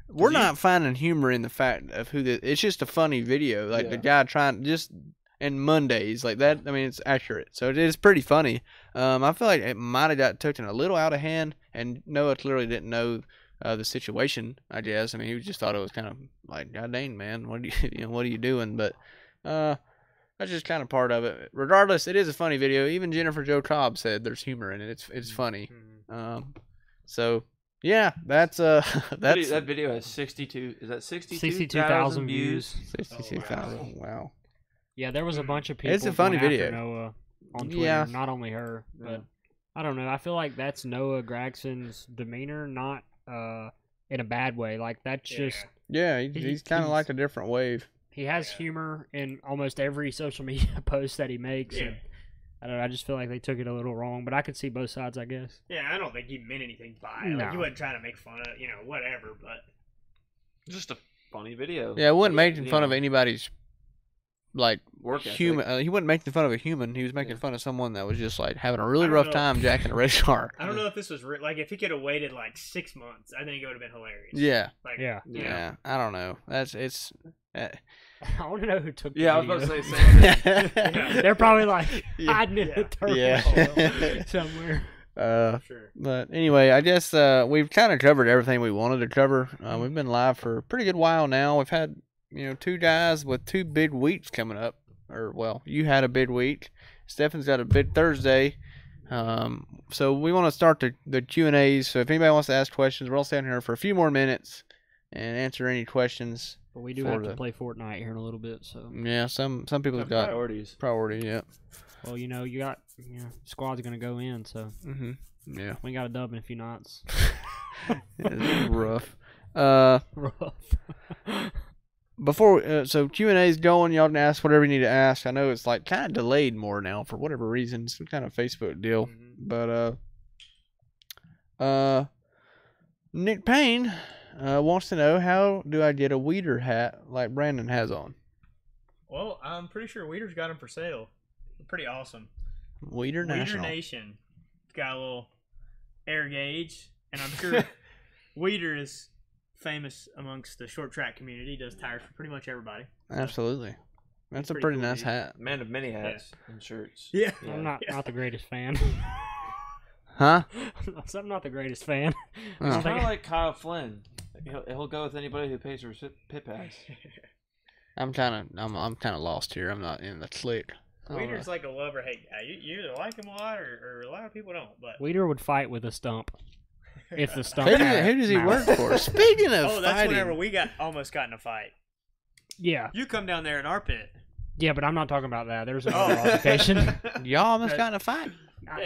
we're not finding humor in the fact of it's just a funny video, like the guy trying just. And Mondays like that. I mean, it's accurate, so it is pretty funny. I feel like it might have got taken a little out of hand, and Noah clearly didn't know the situation. I guess. I mean, he just thought it was kind of like, God dang, man, what are you doing? But that's just kind of part of it. Regardless, it is a funny video. Even Jennifer Joe Cobb said there's humor in it. It's funny. So yeah, that's that video has 62,000 views. 62,000. Wow. Yeah, there was a bunch of people. It's a funny video. Noah on Twitter, not only her, but I don't know. I feel like that's Noah Gregson's demeanor, not in a bad way. Like that's just he's kind of like a different wave. He has humor in almost every social media post that he makes. Yeah. And I don't know. I just feel like they took it a little wrong, but I could see both sides, I guess. Yeah, I don't think he meant anything by it. No. Like, he wasn't trying to make fun of whatever, but Just a funny video. Yeah, it wasn't making fun of anybody's. Like work ethic. Human, he wasn't making fun of a human. He was making fun of someone that was just like having a really rough time jacking a race car. I don't know if this was like if he could have waited like 6 months. I think it would have been hilarious. Yeah, like yeah. I don't know. It's. I want to know who took. Yeah, the I was video. about to say the same thing. They're probably like hiding in the turtle somewhere. Sure. But anyway, I guess we've kind of covered everything we wanted to cover. We've been live for a pretty good while now. We've had. Two guys with 2 big weeks coming up. Or, well, you had a big week. Stefan's got a big Thursday. So we want to start the Q&As. So if anybody wants to ask questions, we're all standing here for a few more minutes and answer any questions. But we do have to play Fortnite here in a little bit. So yeah, some people have got priority, yeah. Well, you got squad's going to go in, so yeah. We got a dub in a few knots. It's rough. Before, so Q&A is going. Y'all can ask whatever you need to ask. I know it's like kind of delayed more now for whatever reason. Some kind of Facebook deal. But Nick Payne wants to know, how do I get a Weeder hat like Brandon has on? Well, I'm pretty sure Weeder's got them for sale. They're pretty awesome. Weeder Nation. It's got a little air gauge, and I'm sure Weeder is famous amongst the short track community. Does tires for pretty much everybody. Absolutely. That's a pretty cool nice dude. hat. Man of many hats and shirts. Yeah. I'm not the greatest fan. Huh? I'm not the greatest fan. Oh. It's kind of like Kyle Flynn. He'll go with anybody who pays for pit pass. I'm kind of lost here. I'm not in the clique. Weeder's like a love or hate guy. You either like him a lot or a lot of people don't. But Weeder would fight with a stump. If the stump. Who does he work for? Speaking of that's fighting. whenever we almost got in a fight. Yeah. You come down there in our pit. Yeah, but I'm not talking about that. There's another altercation. Y'all almost got in a fight.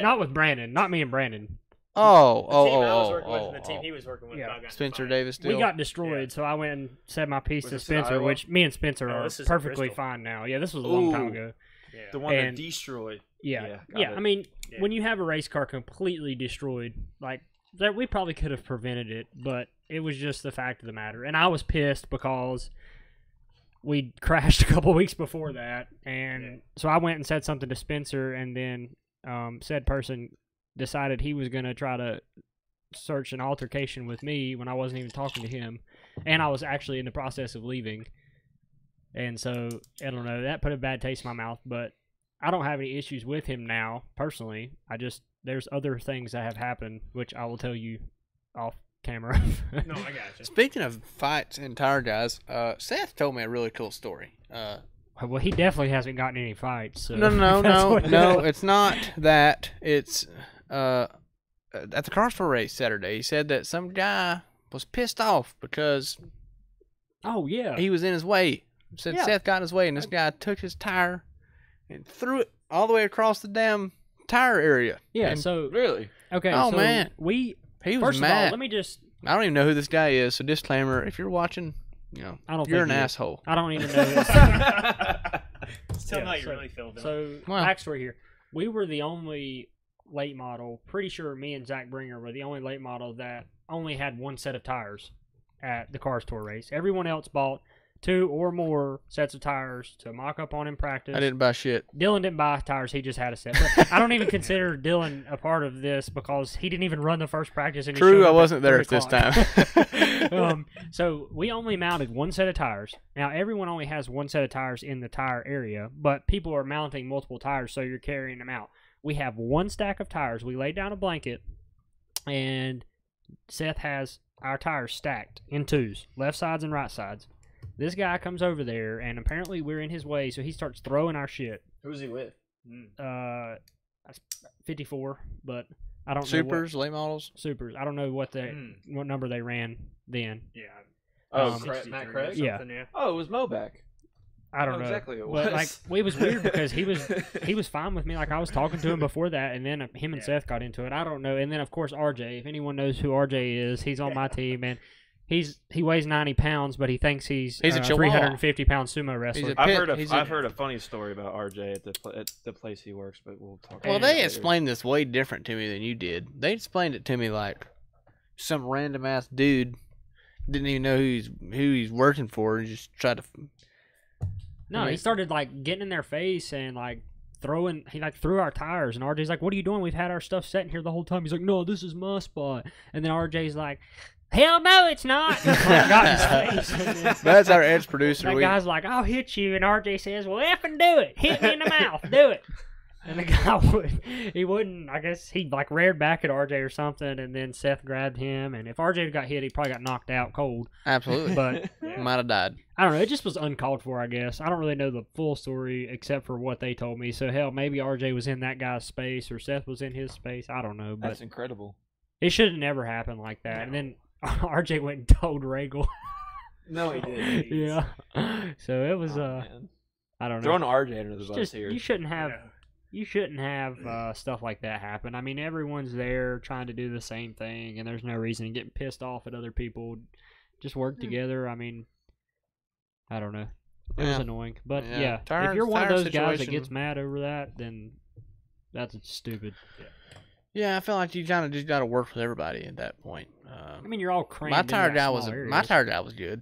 Not with Brandon. Not me and Brandon. The team he was working with. Yeah. Spencer Davis. We got destroyed, so I went and said my piece to Spencer, which me and Spencer are perfectly fine now. Yeah, this was a long time ago. Yeah. The one that destroyed. Yeah. I mean, when you have a race car completely destroyed, like that, we probably could have prevented it, but it was just the fact of the matter. And I was pissed because we crashed a couple weeks before that, and so I went and said something to Spencer, and then said person decided he was going to try to search an altercation with me when I wasn't even talking to him, and I was actually in the process of leaving. And so, I don't know, that put a bad taste in my mouth, but I don't have any issues with him now, personally. There's other things that have happened, which I will tell you off camera. No, I got you. Speaking of fights and tire guys, Seth told me a really cool story. Well, he definitely hasn't gotten any fights. So No, it's not that. It's at the car store race Saturday. He said that some guy was pissed off because he was in his way. Said Seth got in his way, and this guy took his tire and threw it all the way across the damn tire area. Yeah, and so really, okay. Oh so man, he was first mad. of all, let me just. I don't even know who this guy is. So disclaimer: if you're watching, you're an asshole. I don't even know. Tell me how you really feel. So backstory here: we were the only late model. Pretty sure me and Zach Bringer were the only late model that only had one set of tires at the Cars Tour race. Everyone else bought 2 or more sets of tires to mock up on in practice. I didn't buy shit. Dylan didn't buy tires. He just had a set. But I don't even consider Dylan a part of this because he didn't even run the first practice. And True, I wasn't there at this time. So we only mounted one set of tires. Now, everyone only has one set of tires in the tire area, but people are mounting multiple tires, so you're carrying them out. We have one stack of tires. We laid down a blanket, and Seth has our tires stacked in 2s, left sides and right sides. This guy comes over there, and apparently we're in his way, so he starts throwing our shit. Who's he with? 54, but I don't know. Supers, late models? Supers. I don't know what number they ran then. Yeah. Matt Craig? Yeah. Oh, it was Moback. I don't know exactly what it was. But like, it was weird because he was fine with me. Like I was talking to him before that, and then him and Seth got into it. I don't know. And then of course RJ. If anyone knows who RJ is, he's on my team, and he weighs 90 pounds, but he thinks he's a 350-pound sumo wrestler. I've heard a funny story about RJ at the place he works, but we'll talk. Well, they explained this way different to me than you did. They explained it to me like some random ass dude didn't even know who he's working for, and just tried to. No, he started like getting in their face and like throwing. He like threw our tires, and RJ's like, "What are you doing? We've had our stuff set in here the whole time." He's like, "No, this is my spot." And then RJ's like, "Hell no, it's not." Got in his face. That's our edge producer. That guy's like, "I'll hit you," and RJ says, "Well, effing do it. Hit me in the mouth. Do it." And the guy wouldn't. I guess he like reared back at RJ or something, and then Seth grabbed him. And if RJ got hit, he probably got knocked out cold. Absolutely. But might have died. I don't know. It just was uncalled for, I guess. I don't really know the full story except for what they told me. So hell, maybe RJ was in that guy's space or Seth was in his space. I don't know. But that's incredible. It should have never happened like that. No. And then RJ went and told Regal. No, he didn't. Yeah. So it was I don't know. Throwing RJ under the bus here. You shouldn't have. Yeah. You shouldn't have stuff like that happen. I mean, everyone's there trying to do the same thing, and there's no reason to get pissed off at other people. Just work together. I mean, I don't know. It was annoying. But, if you're one of those guys that gets mad over that, then that's stupid. Yeah, I feel like you kind of just got to work with everybody at that point. I mean, you're all crammed My tire guy was good.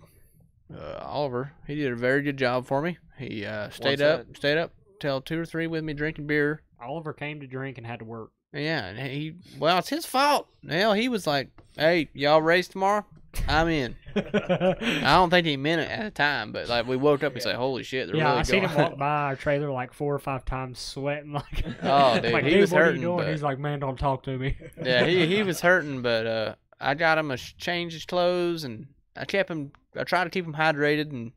Oliver, he did a very good job for me. He stayed up till 2 or 3 with me drinking beer. Oliver came to drink and had to work. Yeah, and it's his fault. Hell, he was like, "Hey, y'all race tomorrow? I'm in." I don't think he meant it at the time, but like we woke up and said, "Holy shit, they're really going." I seen him walk by our trailer like 4 or 5 times, sweating like. Oh, dude, like, he was hurting. What are you doing? He's like, "Man, don't talk to me." Yeah, he was hurting, but I got him to change his clothes, and I tried to keep him hydrated, and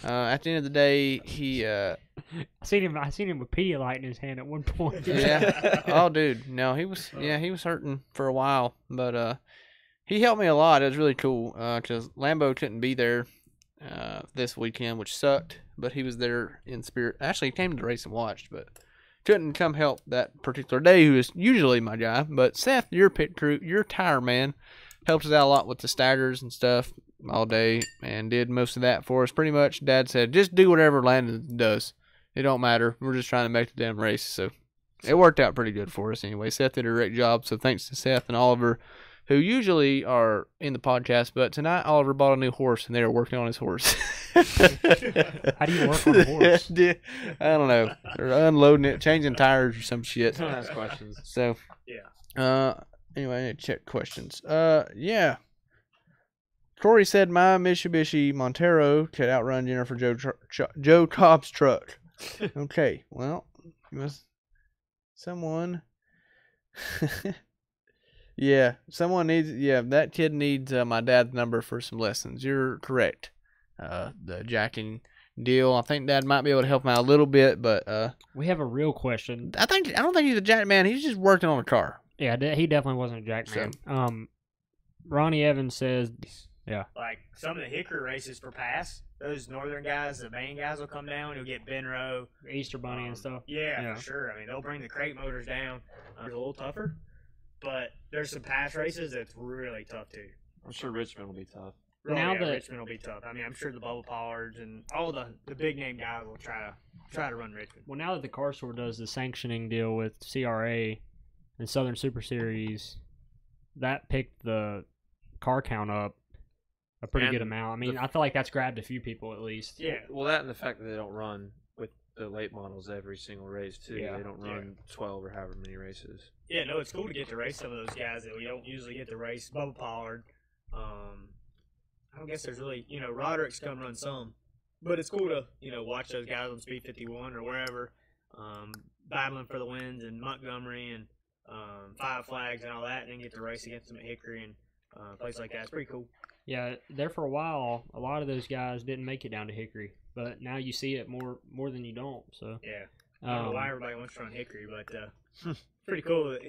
at the end of the day, he. I seen him with Pedialyte in his hand at one point. Yeah. Oh, dude. No, he was hurting for a while, but he helped me a lot. It was really cool because Lambo couldn't be there this weekend, which sucked. But he was there in spirit. Actually, he came to the race and watched, but couldn't come help that particular day, who is usually my guy. But Seth, your pit crew, your tire man, helped us out a lot with the staggers and stuff all day and did most of that for us. Pretty much, Dad said, just do whatever Landon does. It don't matter. We're just trying to make the damn race. So it worked out pretty good for us anyway. Seth did a great job. So thanks to Seth and Oliver, who usually are in the podcast. But tonight, Oliver bought a new horse, and they were working on his horse. How do you work on a horse? I don't know. They're unloading it, changing tires or some shit. Don't ask questions. So, yeah. Anyway, I need to check questions. Yeah. Corey said my Mitsubishi Montero could outrun Jennifer Joe Cobb's truck. Okay, well, someone. Yeah, someone needs. Yeah, that kid needs my dad's number for some lessons. You're correct. The jacking deal. I think Dad might be able to help him out a little bit, but we have a real question. I don't think he's a jack man. He's just working on a car. Yeah, he definitely wasn't a jack man. Ronnie Evans says, yeah, like some of the Hickory races for pass, those northern guys, the main guys will come down. You'll get Benro, Easter Bunny and stuff. Yeah, for sure. I mean, they'll bring the crate motors down. It's a little tougher, but there's some pass races that's really tough too. I'm sure Richmond will be tough. Richmond will be tough. I mean, I'm sure the Bubba Pollards and all the big name guys will try to run Richmond. Well, now that the Car Store does the sanctioning deal with CRA and Southern Super Series, that picked the car count up a pretty good amount. I mean, I feel like that's grabbed a few people at least. Yeah. Well, that and the fact that they don't run with the late models every single race too. Yeah. They don't run 12 or however many races. Yeah, no, it's cool to get to race some of those guys that we don't usually get to race. Bubba Pollard. I don't guess there's really, Roderick's come run some, but it's cool to, watch those guys on Speed 51 or wherever, battling for the wins in Montgomery and Five Flags and all that, and then get to race against them at Hickory and places like that. It's pretty cool. Yeah, there for a while, a lot of those guys didn't make it down to Hickory, but now you see it more than you don't. So yeah, I don't know why everybody wants to run Hickory, but pretty cool. That,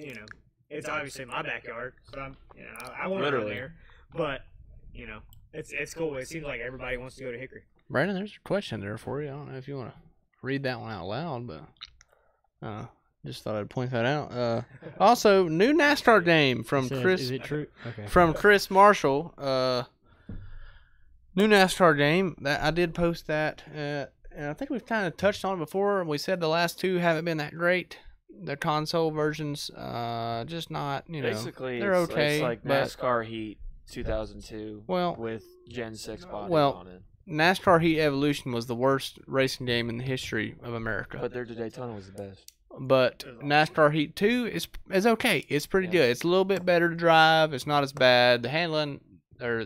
it's obviously my backyard, so I want to run there, but it's cool. It seems like everybody wants to go to Hickory. Brandon, there's a question there for you. I don't know if you want to read that one out loud, but just thought I'd point that out. Also, new NASCAR game from Chris. Is it true? Okay. From Chris Marshall. New NASCAR game. That I did post that. And I think we've kind of touched on it before. And we said the last two haven't been that great. The console versions, just not. Basically, they're okay. It's like NASCAR Heat 2002. With Gen 6 body on it. NASCAR Heat Evolution was the worst racing game in the history of America. But their Daytona was the best. But NASCAR Heat 2 is okay. It's pretty good. It's a little bit better to drive. It's not as bad. The handling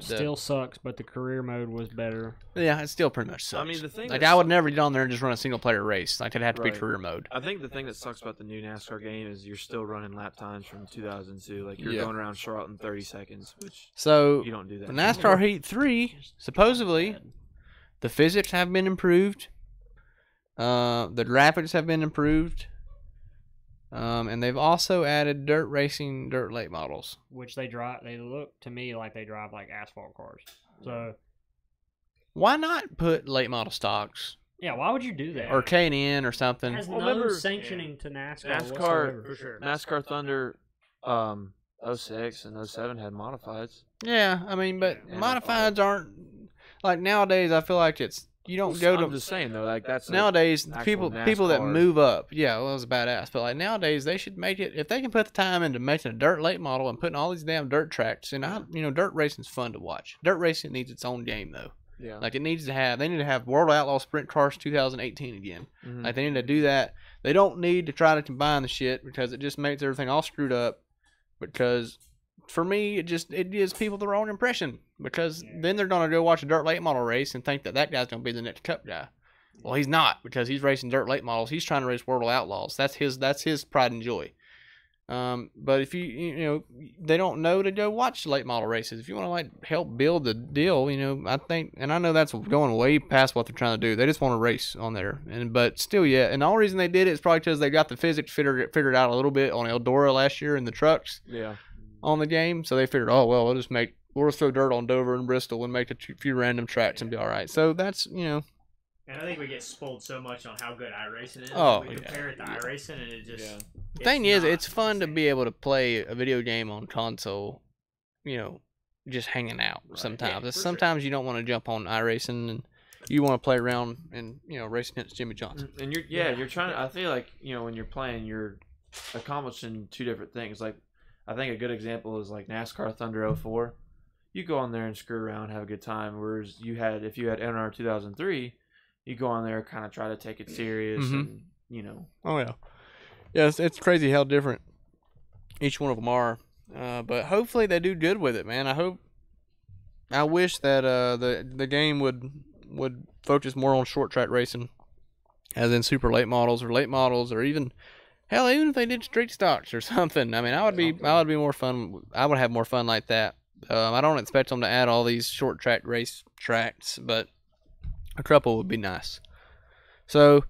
still sucks, but the career mode was better. Yeah, it still pretty much sucks. I mean, the thing I would never get on there and just run a single player race. Like, it'd have to be career mode. I think the thing that sucks about the new NASCAR game is you're still running lap times from 2002. Like, you're going around Charlotte in 30 seconds, which you don't do that. NASCAR Heat 3, supposedly, the physics have been improved. The graphics have been improved. And they've also added dirt late models, which they look to me like they drive like asphalt cars. So why not put late model stocks? Yeah, why would you do that? Or K&N or something. It has no sanctioning to NASCAR. For sure. NASCAR Thunder 06 and 07 had modifieds. Yeah, I mean, but modifieds aren't like nowadays. I feel like you don't go to. I'm just saying though, like that's nowadays people that move up. Yeah, well, it was badass. But like nowadays, they should make it if they can put the time into making a dirt late model and putting all these damn dirt tracks. And dirt racing's fun to watch. Dirt racing needs its own game though. Yeah, like they need to have World Outlaw Sprint Cars 2018 again. Mm-hmm. Like they need to do that. They don't need to try to combine the shit because it just makes everything all screwed up. Because for me, it gives people the wrong impression because then they're gonna go watch a dirt late model race and think that guy's gonna be the next Cup guy. Well, he's not because he's racing dirt late models. He's trying to race World Outlaws. That's his pride and joy. But if they don't know to go watch late model races. If you want to help build the deal, I think, and I know that's going way past what they're trying to do. They just want to race on there, but still, yeah. And the only reason they did it is probably because they got the physics figured out a little bit on Eldora last year in the trucks. Yeah. On the game, so they figured, we'll just throw dirt on Dover and Bristol and make a few random tracks and be all right. So that's And I think we get spoiled so much on how good iRacing is. Oh, we compare it to iRacing, and it just. Yeah. The thing is, it's fun to be able to play a video game on console, just hanging out sometimes. Yeah, sometimes you don't want to jump on iRacing and you want to play around and, race against Jimmy Johnson. And you're trying to, I feel like, when you're playing, you're accomplishing two different things. Like, I think a good example is like NASCAR Thunder 04. You go on there and screw around, have a good time. Whereas if you had NR 2003, you go on there, kind of try to take it serious and, Oh, yeah. Yes, it's crazy how different each one of them are. But hopefully they do good with it, man. I wish that the game would focus more on short track racing, as in super late models or even if they did street stocks or something. I mean, I would be more fun. I would have more fun like that. I don't expect them to add all these short track race tracks, but a couple would be nice. So,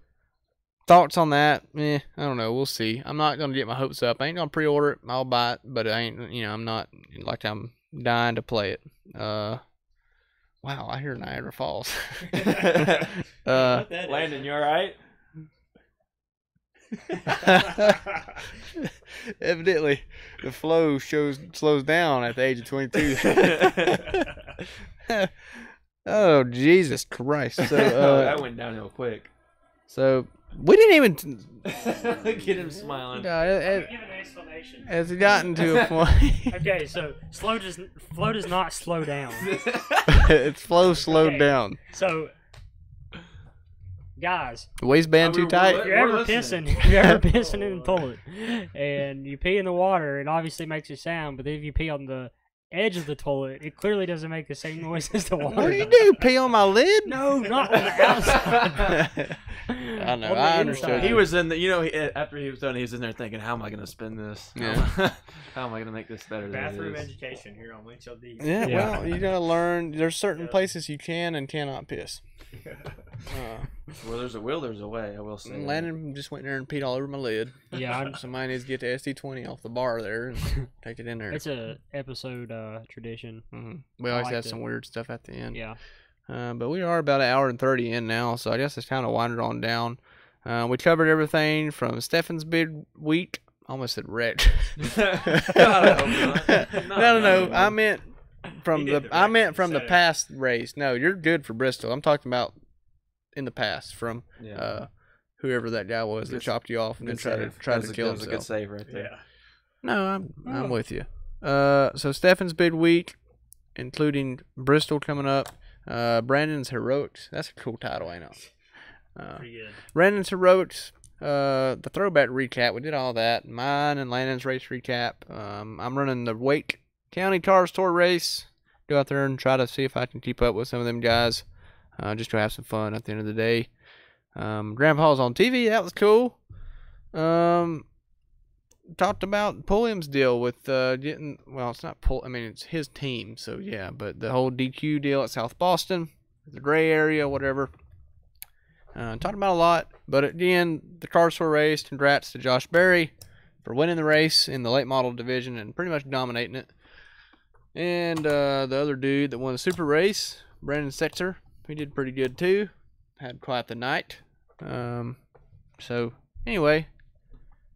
thoughts on that? I don't know. We'll see. I'm not gonna get my hopes up. I ain't gonna pre-order it. I'll buy it, but I ain't. I'm not like I'm dying to play it. Wow, I hear Niagara Falls. Landon, you all right? Evidently, the flow slows down at the age of 22. Oh, Jesus Christ! So that went downhill quick. So we didn't even get him smiling. Give an explanation. Has it gotten to a point? Okay, so flow does not slow down. It's flow slowed down. So, guys, Waistband too tight. If you're ever pissing in the toilet, and you pee in the water, it obviously makes a sound. But if you pee on the edge of the toilet, it clearly doesn't make the same noise as the water. What do you do? Pee on my lid? No, not on the outside. I know. I understood. He was in the, after he was done, he was in there thinking, "How am I going to spin this? Yeah. How am I going to make this better?" Bathroom than it is? education here on Windshield D. Yeah, well, you gotta learn. There's certain places you can and cannot piss. Where there's a will, there's a way. I will say. Landon just went there and peed all over my lid. Yeah, somebody needs to get the ST20 off the bar there and take it in there. It's a episode tradition. Mm-hmm. We always like have some weird stuff at the end. Yeah. But we are about an hour and 30 in now, so I guess it's kind of winded on down. We covered everything from Stefan's big week. Almost said wreck. No. I meant from the past race. No, you're good for Bristol. I'm talking about in the past from whoever that guy was that chopped you off and then tried to kill himself. That was a good save right there. Yeah. No, I'm with you. So Stefan's big week, including Bristol coming up. Brandon's Heroics. That's a cool title, ain't it? Pretty good. Brandon's Heroics. The throwback recap. We did all that. Mine and Landon's race recap. I'm running the Wake County Cars Tour race. Go out there and try to see if I can keep up with some of them guys. Just to have some fun at the end of the day. Grandpa's on TV. That was cool. Talked about Pulliam's deal with getting. Well, it's not Pull. I mean, it's his team. So yeah, but the whole DQ deal at South Boston, the gray area, whatever. Talked about a lot, but at the end, the Cars Tour race. Congrats to Josh Berry for winning the race in the late model division and pretty much dominating it. And the other dude that won the super race, Brandon Setzer, he did pretty good too. Had quite the night. So anyway,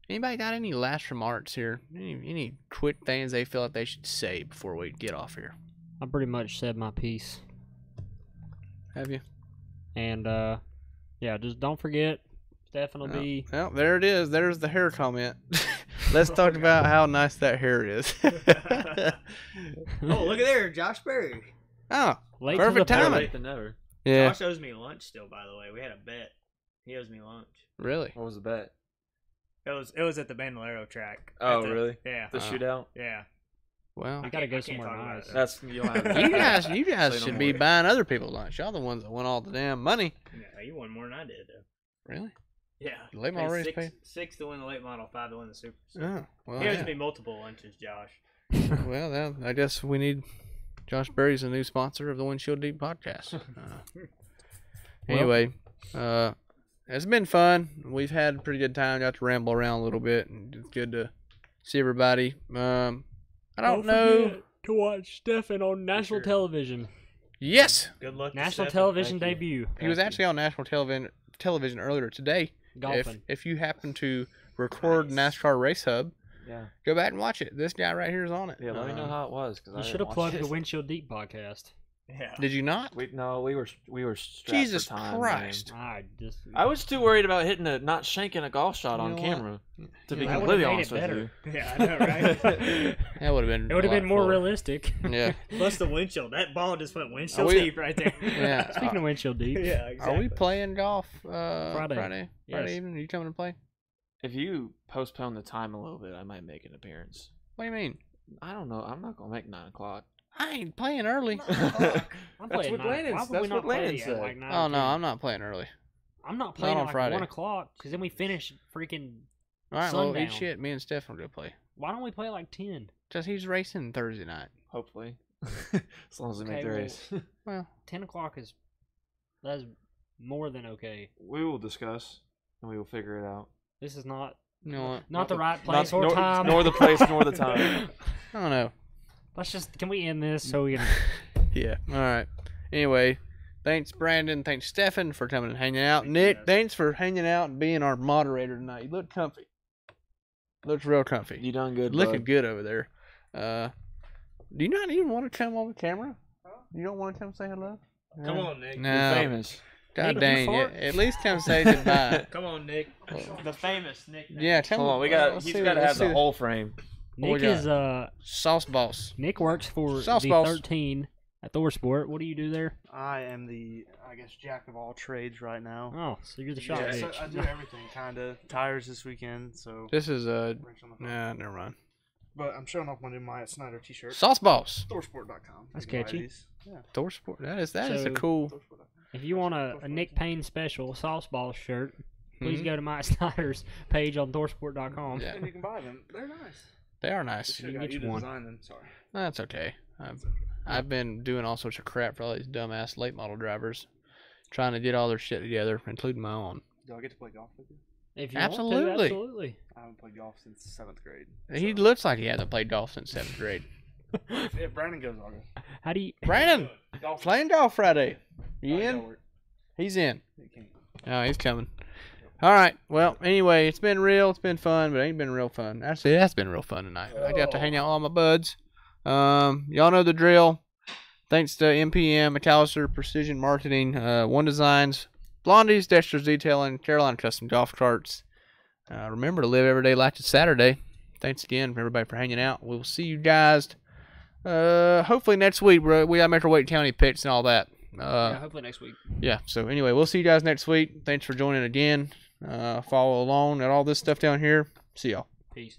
anybody got any last remarks here? Any quick things they feel like they should say before we get off here? I pretty much said my piece. Have you? And yeah, just don't forget, Stefan will be. Well, there it is. There's the hair comment. Let's talk about how nice that hair is. Oh, look at there, Josh Berry. Oh, Late perfect to the timing. Late than never. Yeah. Josh owes me lunch still, by the way. We had a bet. He owes me lunch. Really? What was the bet? It was at the Bandolero track. Oh, really? Yeah. The shootout? Yeah. Well, I gotta go I can't somewhere talk about nice. it. That's you'll have you guys So you should know be more. buying other people's lunch. Y'all the ones that won all the damn money. Yeah, you won more than I did, though. Really? Yeah. The late model race paid? 6 to win the late model, 5 to win the super. So. Oh, well. He owes Yeah. me multiple lunches, Josh. Well, then, I guess we need Josh Berry's a new sponsor of the Windshield Deep podcast. Anyway, it's been fun. We've had a pretty good time. Got to ramble around a little bit, and it's good to see everybody. I don't know. forget to watch Stefan on national television. Yes. Good luck. National to television debut. He was actually on national television earlier today. Golfing. If you happen to record NASCAR Race Hub, go back and watch it. This guy right here is on it. Yeah, let me know how it was. You should have plugged the Windshield Deep podcast. Yeah. Did you not? We were strapped Jesus for time, Christ! I was too worried about not shanking a golf shot on camera. To be completely honest with you. Yeah, I know, right? That would have been. It would have been more realistic. Yeah. Plus the windshield. That ball just went windshield deep right there. Yeah. Speaking of windshield deep. Yeah, exactly. Are we playing golf Friday? Yes. Friday evening? Are you coming to play? If you postpone the time a little bit, I might make an appearance. What do you mean? I don't know. I'm not gonna make 9 o'clock. I ain't playing early. I'm playing what Landon- Why would that's we not what Landon play at said. like 9 Oh or no, 10? I'm not playing early. I'm not playing on at like Friday. 1 o'clock because then we finish freaking. All right, well, Sundown. eat shit. Me and Steph will go play. Why don't we play like 10? Cause he's racing Thursday night. Hopefully, as long as we make the well, race. Well, 10 o'clock that's more than okay. We will discuss and we will figure it out. This is not you know what? not the right place or time. Nor the place nor the time. I don't know. Can we end this so we can? Yeah. All right. Anyway, thanks Brandon. Thanks Stefan for coming and hanging out. Nick, thanks for hanging out and being our moderator tonight. You look comfy. Looks real comfy. You done good. Looking good over there. Do you not even want to come on the camera? You don't want to come say hello? Come on, Nick. No. You're famous. God Nick, dang you it. fart? At least come say goodbye. Come on, Nick. The famous Nick. Yeah, tell Hold on, let's he's see- got to let's have see the whole frame. Nick we is Sauce Boss. Nick works for Sauce the Boss. 13 at Thorsport. What do you do there? I am the, jack of all trades right now. Oh, so you're the shop Yeah, bitch. so I do everything, kind of. Tires this weekend, so. This is brakes on the front. nah, never mind. But I'm showing off my new Maya Snyder t-shirt. Sauce Boss. Thorsport.com. That's You can buy catchy. these. Yeah. Thorsport. That is a So- cool. Thorsport.com. If you want a Nick Payne special sauce ball shirt, please Mhm. go to Mike Snyder's page on Thorsport.com. Yeah. And you can buy them. They're nice. They are nice. Should've You got get you to one. design them. Sorry. That's okay. I've been doing all sorts of crap for all these dumbass late model drivers, trying to get all their shit together, including my own. Do I get to play golf with you? If you Absolutely. want to, absolutely. I haven't played golf since 7th grade. He looks like he hasn't played golf since 7th grade. If Brandon goes, I'll go. How do you? Brandon, playing golf Friday. You I in? know where- He's in. he can't. Oh, he's coming. All right. Well, anyway, it's been real. It's been fun, but it ain't been real fun. Actually, that's been real fun tonight. I got to hang out with all my buds. Y'all know the drill. Thanks to MPM, McAllister, Precision Marketing, One Designs, Blondie's, Dexter's Detailing, Carolina Custom Golf Carts. Remember to live every day like it's Saturday. Thanks again for everybody for hanging out. We'll see you guys hopefully next week. We got Metro Wake County picks and all that. Yeah, hopefully next week. Yeah, so anyway, we'll see you guys next week. Thanks for joining again. Follow along and all this stuff down here. See y'all. Peace.